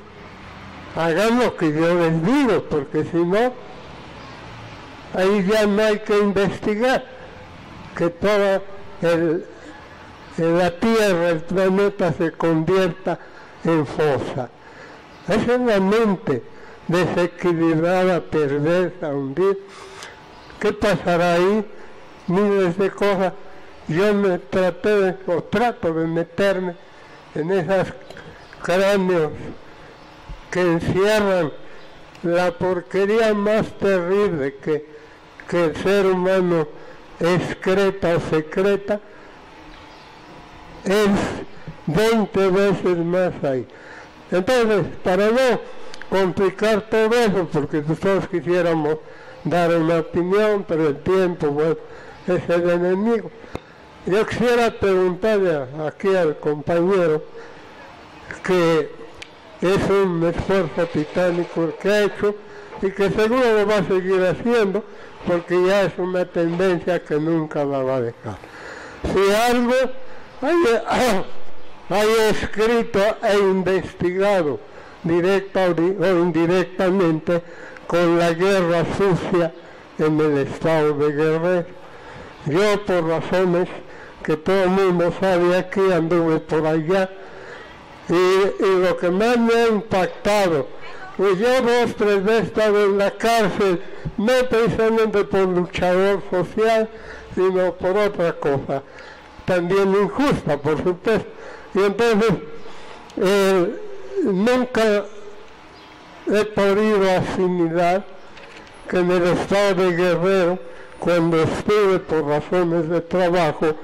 hagan lo que yo les digo, porque si no, ahí ya no hay que investigar, que toda la Tierra, el planeta se convierta en fosa. Esa es la mente desequilibrada, perversa, hundida. ¿Qué pasará ahí? Miles de cosas. Yo me trato de meterme en esos cráneos que encierran la porquería más terrible que el ser humano excreta o secreta, es 20 veces más ahí. Entonces, para no complicar todo eso, porque todos quisiéramos dar una opinión, pero el tiempo, bueno, es el enemigo. Yo quisiera preguntarle aquí al compañero, que es un esfuerzo titánico el que ha hecho y que seguro lo va a seguir haciendo, porque ya es una tendencia que nunca la va a dejar. Si algo hay escrito e investigado directa o indirectamente con la guerra sucia en el estado de Guerrero. Yo, por razones que todo el mundo sabe aquí, anduve por allá, y lo que más me ha impactado, pues yo 2 o 3 veces he estado en la cárcel, no precisamente por luchador social, sino por otra cosa, también injusta, por supuesto. Y entonces, nunca he podido asimilar que en el estado de Guerrero, cuando estuve por razones de trabajo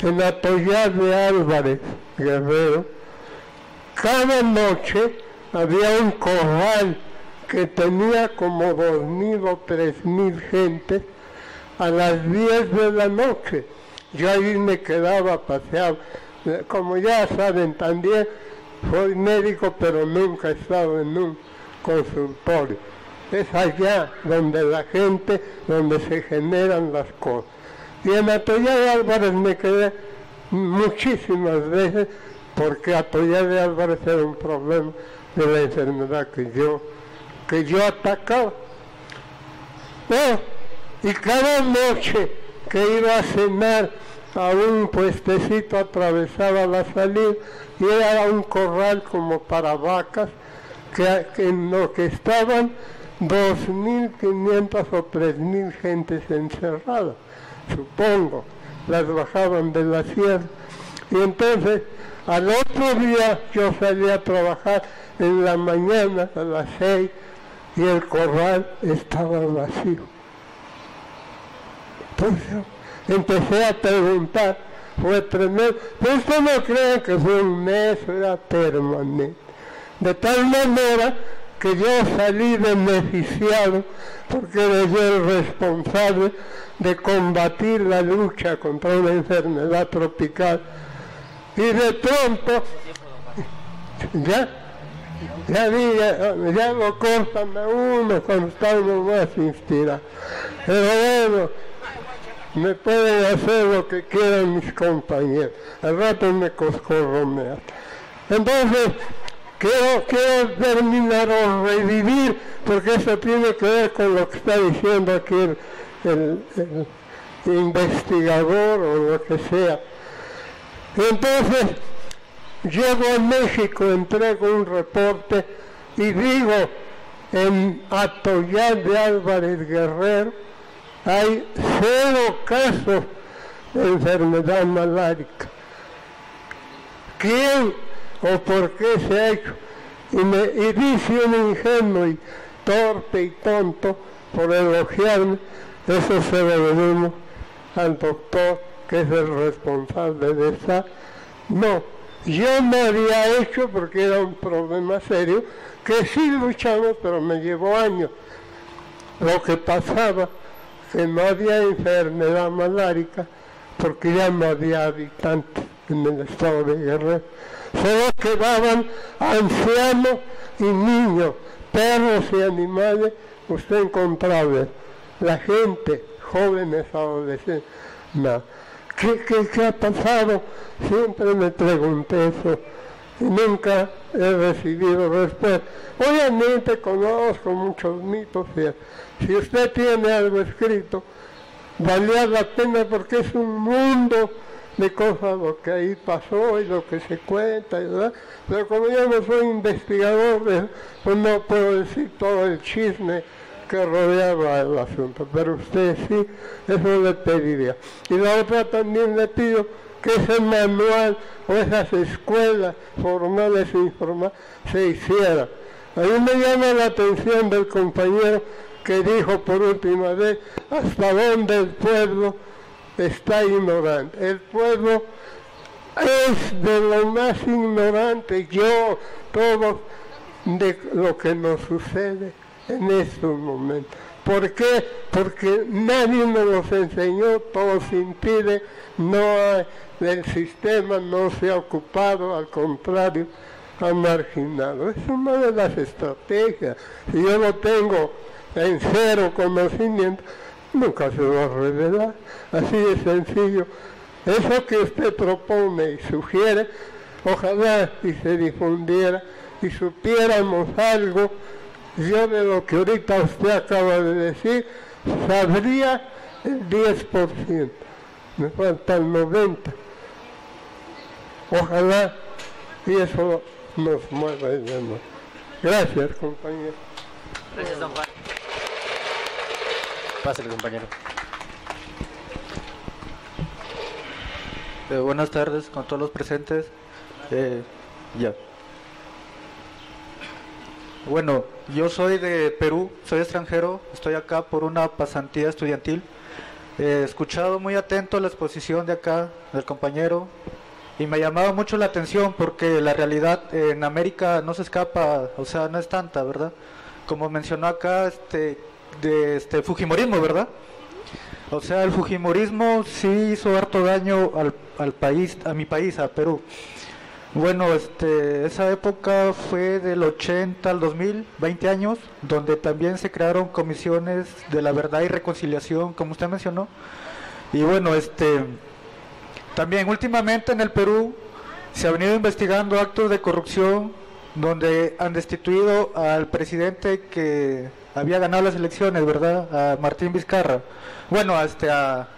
en Atoyac de Álvarez, Guerrero, cada noche había un corral que tenía como 2,000 o 3,000 gentes a las 10 de la noche. Yo ahí me quedaba paseado. Como ya saben también, soy médico, pero nunca he estado en un consultorio. Es allá donde la gente, donde se generan las cosas. Y en Atoyac de Álvarez me quedé muchísimas veces, porque Atoyac de Álvarez era un problema de la enfermedad que yo atacaba. Y cada noche que iba a cenar a un puestecito, atravesaba la salida y era un corral como para vacas, que en lo que estaban 2,500 o 3,000 gentes encerradas, supongo, las bajaban de la sierra. Y entonces, al otro día yo salí a trabajar en la mañana a las 6 y el corral estaba vacío. Entonces empecé a preguntar, fue tremendo, pero usted no cree que fue un mes, era permanente. De tal manera que yo salí beneficiado, porque era yo el responsable de combatir la lucha contra una enfermedad tropical. Y de pronto, ya lo cortan a uno cuando está uno más inspirado. Pero bueno, me pueden hacer lo que quieran mis compañeros. Al rato me coscorromean. Entonces, quiero terminar o revivir, porque eso tiene que ver con lo que está diciendo aquí el investigador o lo que sea. Entonces, llego a México, entrego un reporte y digo, en Atoyac de Álvarez, Guerrero, hay 0 casos de enfermedad malárica. ¿Quién o por qué se ha hecho? Y dice un ingenuo y torpe y tonto por elogiarme, eso se lo debemos al doctor, que es el responsable de esa. No, yo me había hecho porque era un problema serio, que sí luchamos, pero me llevó años. Lo que pasaba, que no había enfermedad malárica, porque ya no había habitantes en el estado de Guerrero. Solo quedaban ancianos y niños, perros y animales, usted encontraba. La gente, jóvenes, adolescentes, nada. ¿Qué ha pasado? Siempre me pregunté eso y nunca he recibido respuesta. Obviamente conozco muchos mitos. Si usted tiene algo escrito, valía la pena porque es un mundo de cosas lo que ahí pasó y lo que se cuenta, ¿verdad? Pero como yo no soy investigador, pues no puedo decir todo el chisme que rodeaba el asunto, pero usted sí, eso le pediría. Y la otra también le pido que ese manual o esas escuelas formales e informales se hicieran. A mí me llama la atención del compañero que dijo por última vez hasta dónde el pueblo está ignorante. El pueblo es de lo más ignorante, yo, todos, de lo que nos sucede en estos momentos. ¿Por qué? Porque nadie nos los enseñó, todo se impide, no hay, el sistema no se ha ocupado, al contrario, ha marginado. Es una de las estrategias. Si yo no tengo en cero conocimiento, nunca se va a revelar. Así de sencillo. Eso que usted propone y sugiere, ojalá y se difundiera y supiéramos algo. Yo de lo que ahorita usted acaba de decir, sabría el 10%. Me falta el 90%. Ojalá y eso nos mueva el demás. Gracias, compañero. Gracias, don Juan. Pásale, compañero. Buenas tardes con todos los presentes. Bueno, yo soy de Perú, soy extranjero, estoy acá por una pasantía estudiantil. He escuchado muy atento la exposición de acá del compañero y me llamaba mucho la atención porque la realidad en América no se escapa, o sea, no es tanta, ¿verdad? Como mencionó acá, fujimorismo, ¿verdad? O sea, el fujimorismo sí hizo harto daño al país, a mi país, a Perú. Bueno, esa época fue del 80 al 2000, 20 años, donde también se crearon comisiones de la verdad y reconciliación, como usted mencionó. Y bueno, también últimamente en el Perú se han venido investigando actos de corrupción donde han destituido al presidente que había ganado las elecciones, ¿verdad? A Martín Vizcarra. Bueno, a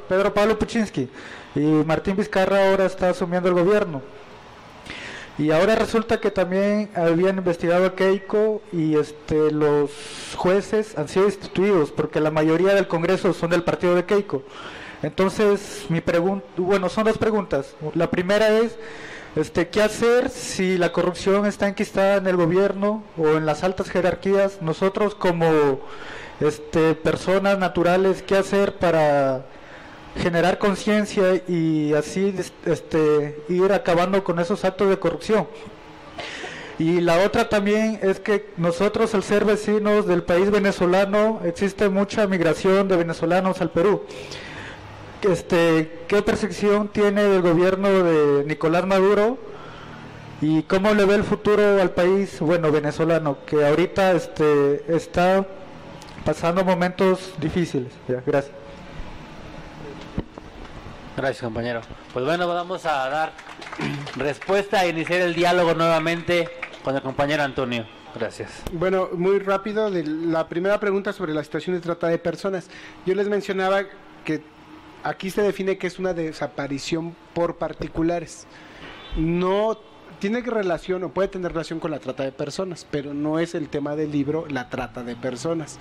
Pedro Pablo Kuczynski. Y Martín Vizcarra ahora está asumiendo el gobierno. Y ahora resulta que también habían investigado a Keiko y los jueces han sido destituidos porque la mayoría del Congreso son del partido de Keiko. Entonces, son dos preguntas. La primera es, ¿qué hacer si la corrupción está enquistada en el gobierno o en las altas jerarquías? Nosotros como personas naturales, ¿qué hacer para generar conciencia y así ir acabando con esos actos de corrupción? Y la otra también es que nosotros, al ser vecinos del país venezolano, existe mucha migración de venezolanos al Perú. ¿Qué percepción tiene del gobierno de Nicolás Maduro y cómo le ve el futuro al país, venezolano, que ahorita está pasando momentos difíciles? Gracias. Gracias, compañero. Pues bueno, vamos a dar respuesta e iniciar el diálogo nuevamente con el compañero Antonio. Gracias. Bueno, muy rápido, de la primera pregunta sobre la situación de trata de personas. Yo les mencionaba que aquí se define que es una desaparición por particulares. No tiene relación o puede tener relación con la trata de personas, pero no es el tema del libro la trata de personas.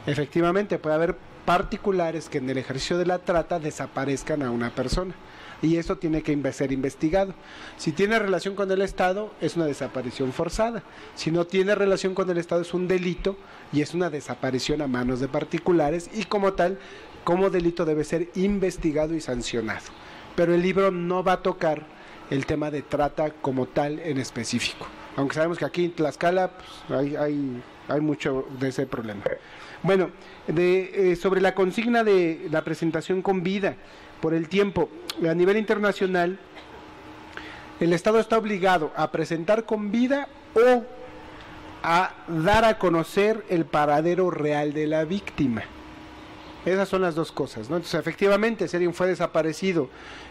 Efectivamente, puede haber particulares que en el ejercicio de la trata desaparezcan a una persona y eso tiene que ser investigado. Si tiene relación con el Estado, es una desaparición forzada. Si no tiene relación con el Estado, es un delito y es una desaparición a manos de particulares y como tal, como delito debe ser investigado y sancionado. Pero el libro no va a tocar el tema de trata como tal en específico, aunque sabemos que aquí en Tlaxcala pues, hay mucho de ese problema. Bueno, sobre la consigna de la presentación con vida por el tiempo, a nivel internacional el Estado está obligado a presentar con vida o a dar a conocer el paradero real de la víctima. Esas son las dos cosas, ¿no? Entonces, efectivamente, si alguien fue desaparecido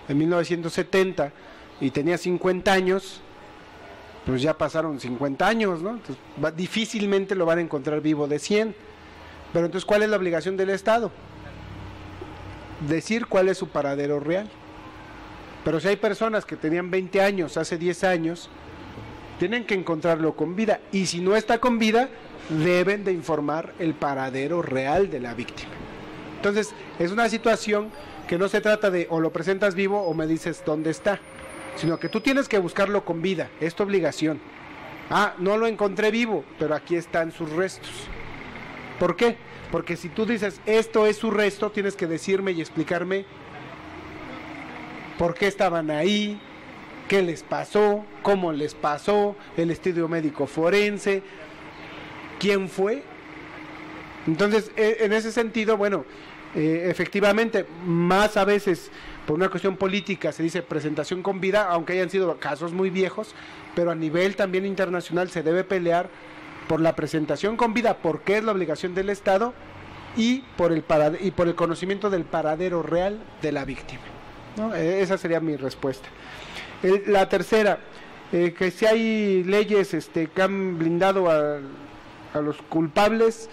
en 1970 y tenía 50 años, pues ya pasaron 50 años, ¿no? Entonces, difícilmente lo van a encontrar vivo de 100. Pero entonces, ¿cuál es la obligación del Estado? Decir cuál es su paradero real. Pero si hay personas que tenían 20 años, hace 10 años, tienen que encontrarlo con vida. Y si no está con vida, deben de informar el paradero real de la víctima. Entonces, es una situación que no se trata de o lo presentas vivo o me dices dónde está, sino que tú tienes que buscarlo con vida, es tu obligación. Ah, no lo encontré vivo, pero aquí están sus restos. ¿Por qué? Porque si tú dices esto es su resto, tienes que decirme y explicarme por qué estaban ahí, qué les pasó, cómo les pasó, el estudio médico forense, quién fue. Entonces, en ese sentido, bueno, efectivamente, más a veces por una cuestión política se dice presentación con vida, aunque hayan sido casos muy viejos, pero a nivel también internacional se debe pelear por la presentación con vida, porque es la obligación del Estado, y por el conocimiento del paradero real de la víctima, ¿no? Esa sería mi respuesta. La tercera, que si hay leyes que han blindado a los culpables,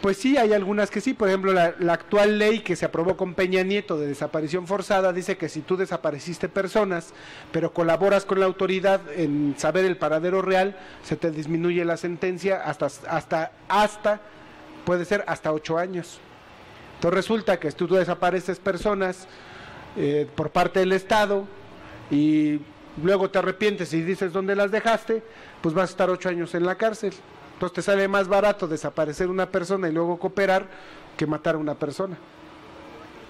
pues sí, hay algunas que sí. Por ejemplo, la actual ley que se aprobó con Peña Nieto de desaparición forzada dice que si tú desapareciste personas, pero colaboras con la autoridad en saber el paradero real, se te disminuye la sentencia hasta puede ser hasta 8 años. Entonces resulta que tú desapareces personas por parte del Estado y luego te arrepientes y dices dónde las dejaste, pues vas a estar 8 años en la cárcel. Entonces te sale más barato desaparecer una persona y luego cooperar que matar a una persona,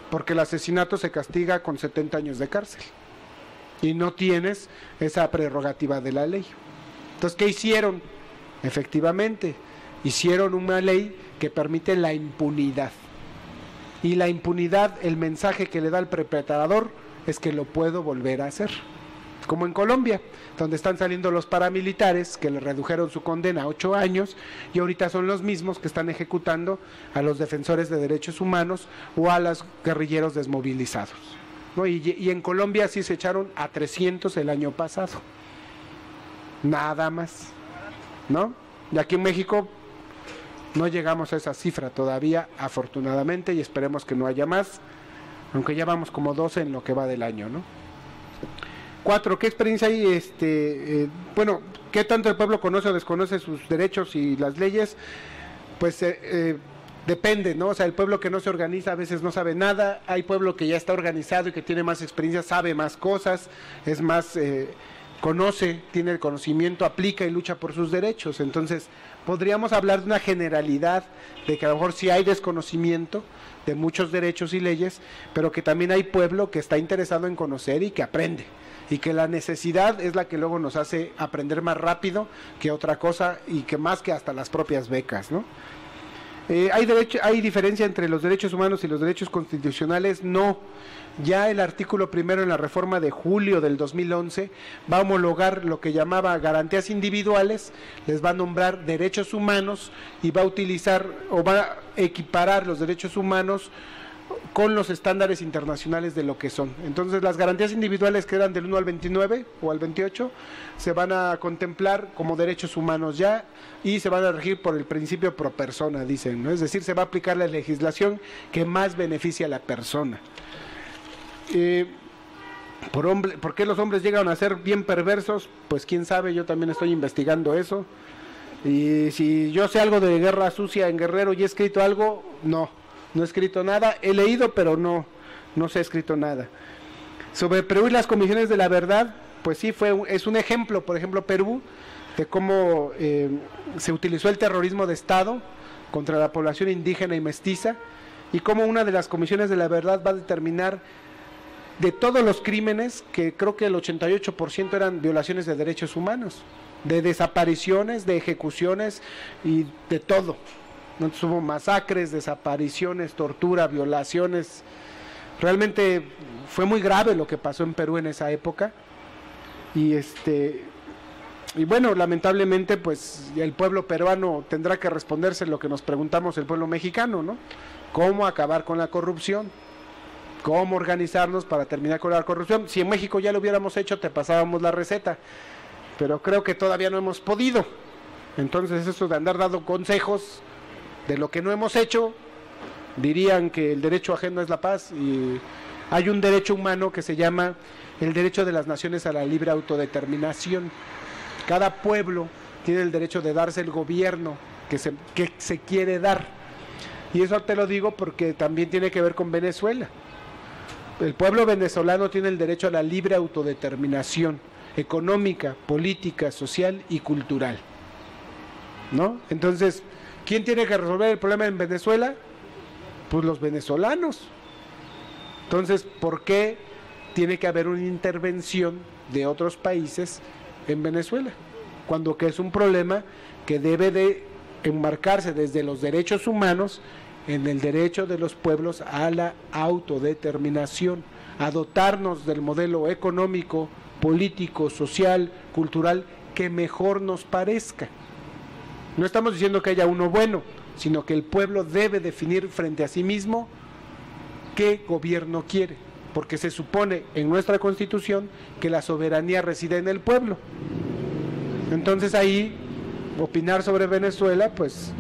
porque el asesinato se castiga con 70 años de cárcel y no tienes esa prerrogativa de la ley. Entonces, ¿qué hicieron? Efectivamente, hicieron una ley que permite la impunidad, y la impunidad, el mensaje que le da el perpetrador es que lo puedo volver a hacer, como en Colombia, donde están saliendo los paramilitares que le redujeron su condena a 8 años y ahorita son los mismos que están ejecutando a los defensores de derechos humanos o a los guerrilleros desmovilizados, ¿no? Y en Colombia sí se echaron a 300 el año pasado, nada más, ¿no? Y aquí en México no llegamos a esa cifra todavía, afortunadamente, y esperemos que no haya más, aunque ya vamos como 12 en lo que va del año, ¿no? 4, ¿qué experiencia hay? Bueno, ¿qué tanto el pueblo conoce o desconoce sus derechos y las leyes? Pues depende, ¿no? O sea, el pueblo que no se organiza a veces no sabe nada, hay pueblo que ya está organizado y que tiene más experiencia, sabe más cosas, es más, conoce, tiene el conocimiento, aplica y lucha por sus derechos. Entonces, podríamos hablar de una generalidad, de que a lo mejor sí hay desconocimiento de muchos derechos y leyes, pero que también hay pueblo que está interesado en conocer y que aprende, y que la necesidad es la que luego nos hace aprender más rápido que otra cosa, y que más que hasta las propias becas, ¿no? ¿Hay diferencia entre los derechos humanos y los derechos constitucionales? No. Ya el artículo primero en la reforma de julio del 2011 va a homologar lo que llamaba garantías individuales, les va a nombrar derechos humanos y va a utilizar o va a equiparar los derechos humanos con los estándares internacionales de lo que son. Entonces, las garantías individuales que eran del 1 al 29 o al 28 se van a contemplar como derechos humanos ya, y se van a regir por el principio pro persona, dicen, ¿no? Es decir, se va a aplicar la legislación que más beneficia a la persona. ¿Por qué los hombres llegan a ser bien perversos? Pues quién sabe, yo también estoy investigando eso. Y si yo sé algo de guerra sucia en Guerrero y he escrito algo, no he escrito nada, he leído pero no se ha escrito nada. Sobre Perú y las comisiones de la verdad, pues sí, es un ejemplo, por ejemplo, Perú, de cómo se utilizó el terrorismo de Estado contra la población indígena y mestiza, y cómo una de las comisiones de la verdad va a determinar de todos los crímenes, que creo que el 88% eran violaciones de derechos humanos, de desapariciones, de ejecuciones y de todo. Entonces hubo masacres, desapariciones, tortura, violaciones. Realmente fue muy grave lo que pasó en Perú en esa época. Y bueno, lamentablemente, pues el pueblo peruano tendrá que responderse lo que nos preguntamos el pueblo mexicano, ¿no? ¿Cómo acabar con la corrupción? ¿Cómo organizarnos para terminar con la corrupción? Si en México ya lo hubiéramos hecho, te pasábamos la receta, pero creo que todavía no hemos podido. Entonces, eso de andar dando consejos de lo que no hemos hecho, dirían que el derecho ajeno es la paz, y hay un derecho humano que se llama el derecho de las naciones a la libre autodeterminación. Cada pueblo tiene el derecho de darse el gobierno que se quiere dar. Y eso te lo digo porque también tiene que ver con Venezuela. El pueblo venezolano tiene el derecho a la libre autodeterminación económica, política, social y cultural, ¿no? Entonces, ¿quién tiene que resolver el problema en Venezuela? Pues los venezolanos. Entonces, ¿por qué tiene que haber una intervención de otros países en Venezuela? Cuando que es un problema que debe de enmarcarse desde los derechos humanos en el derecho de los pueblos a la autodeterminación, a dotarnos del modelo económico, político, social, cultural que mejor nos parezca. No estamos diciendo que haya uno bueno, sino que el pueblo debe definir frente a sí mismo qué gobierno quiere, porque se supone en nuestra Constitución que la soberanía reside en el pueblo. Entonces ahí opinar sobre Venezuela pues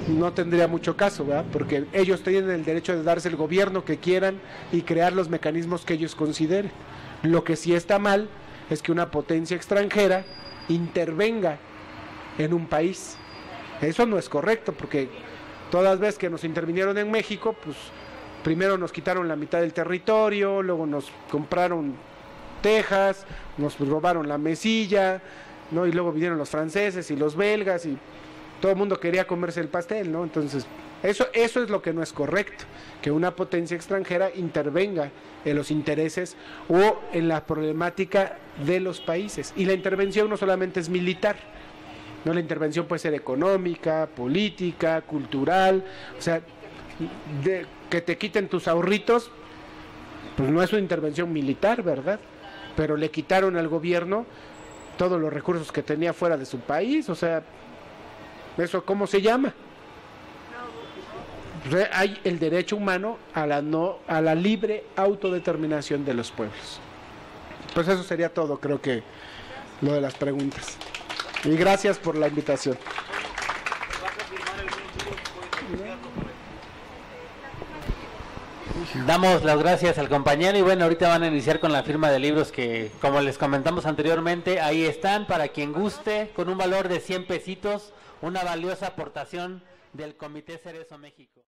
no tendría mucho caso, ¿verdad? Porque ellos tienen el derecho de darse el gobierno que quieran y crear los mecanismos que ellos consideren. Lo que sí está mal es que una potencia extranjera intervenga en un país. Eso no es correcto, porque todas las veces que nos intervinieron en México, pues primero nos quitaron la mitad del territorio, luego nos compraron Texas, nos robaron la mesilla, ¿no? Y luego vinieron los franceses y los belgas y todo el mundo quería comerse el pastel, ¿no? Entonces, eso es lo que no es correcto, que una potencia extranjera intervenga en los intereses o en la problemática de los países. Y la intervención no solamente es militar, ¿no? La intervención puede ser económica, política, cultural, o sea, que te quiten tus ahorritos, pues no es una intervención militar, ¿verdad? Pero le quitaron al gobierno todos los recursos que tenía fuera de su país, o sea, ¿eso cómo se llama? Hay el derecho humano a la libre autodeterminación de los pueblos. Pues eso sería todo, creo que lo de las preguntas. Y gracias por la invitación. Damos las gracias al compañero y bueno, ahorita van a iniciar con la firma de libros que, como les comentamos anteriormente, ahí están para quien guste, con un valor de 100 pesitos, una valiosa aportación del Comité Cerezo México.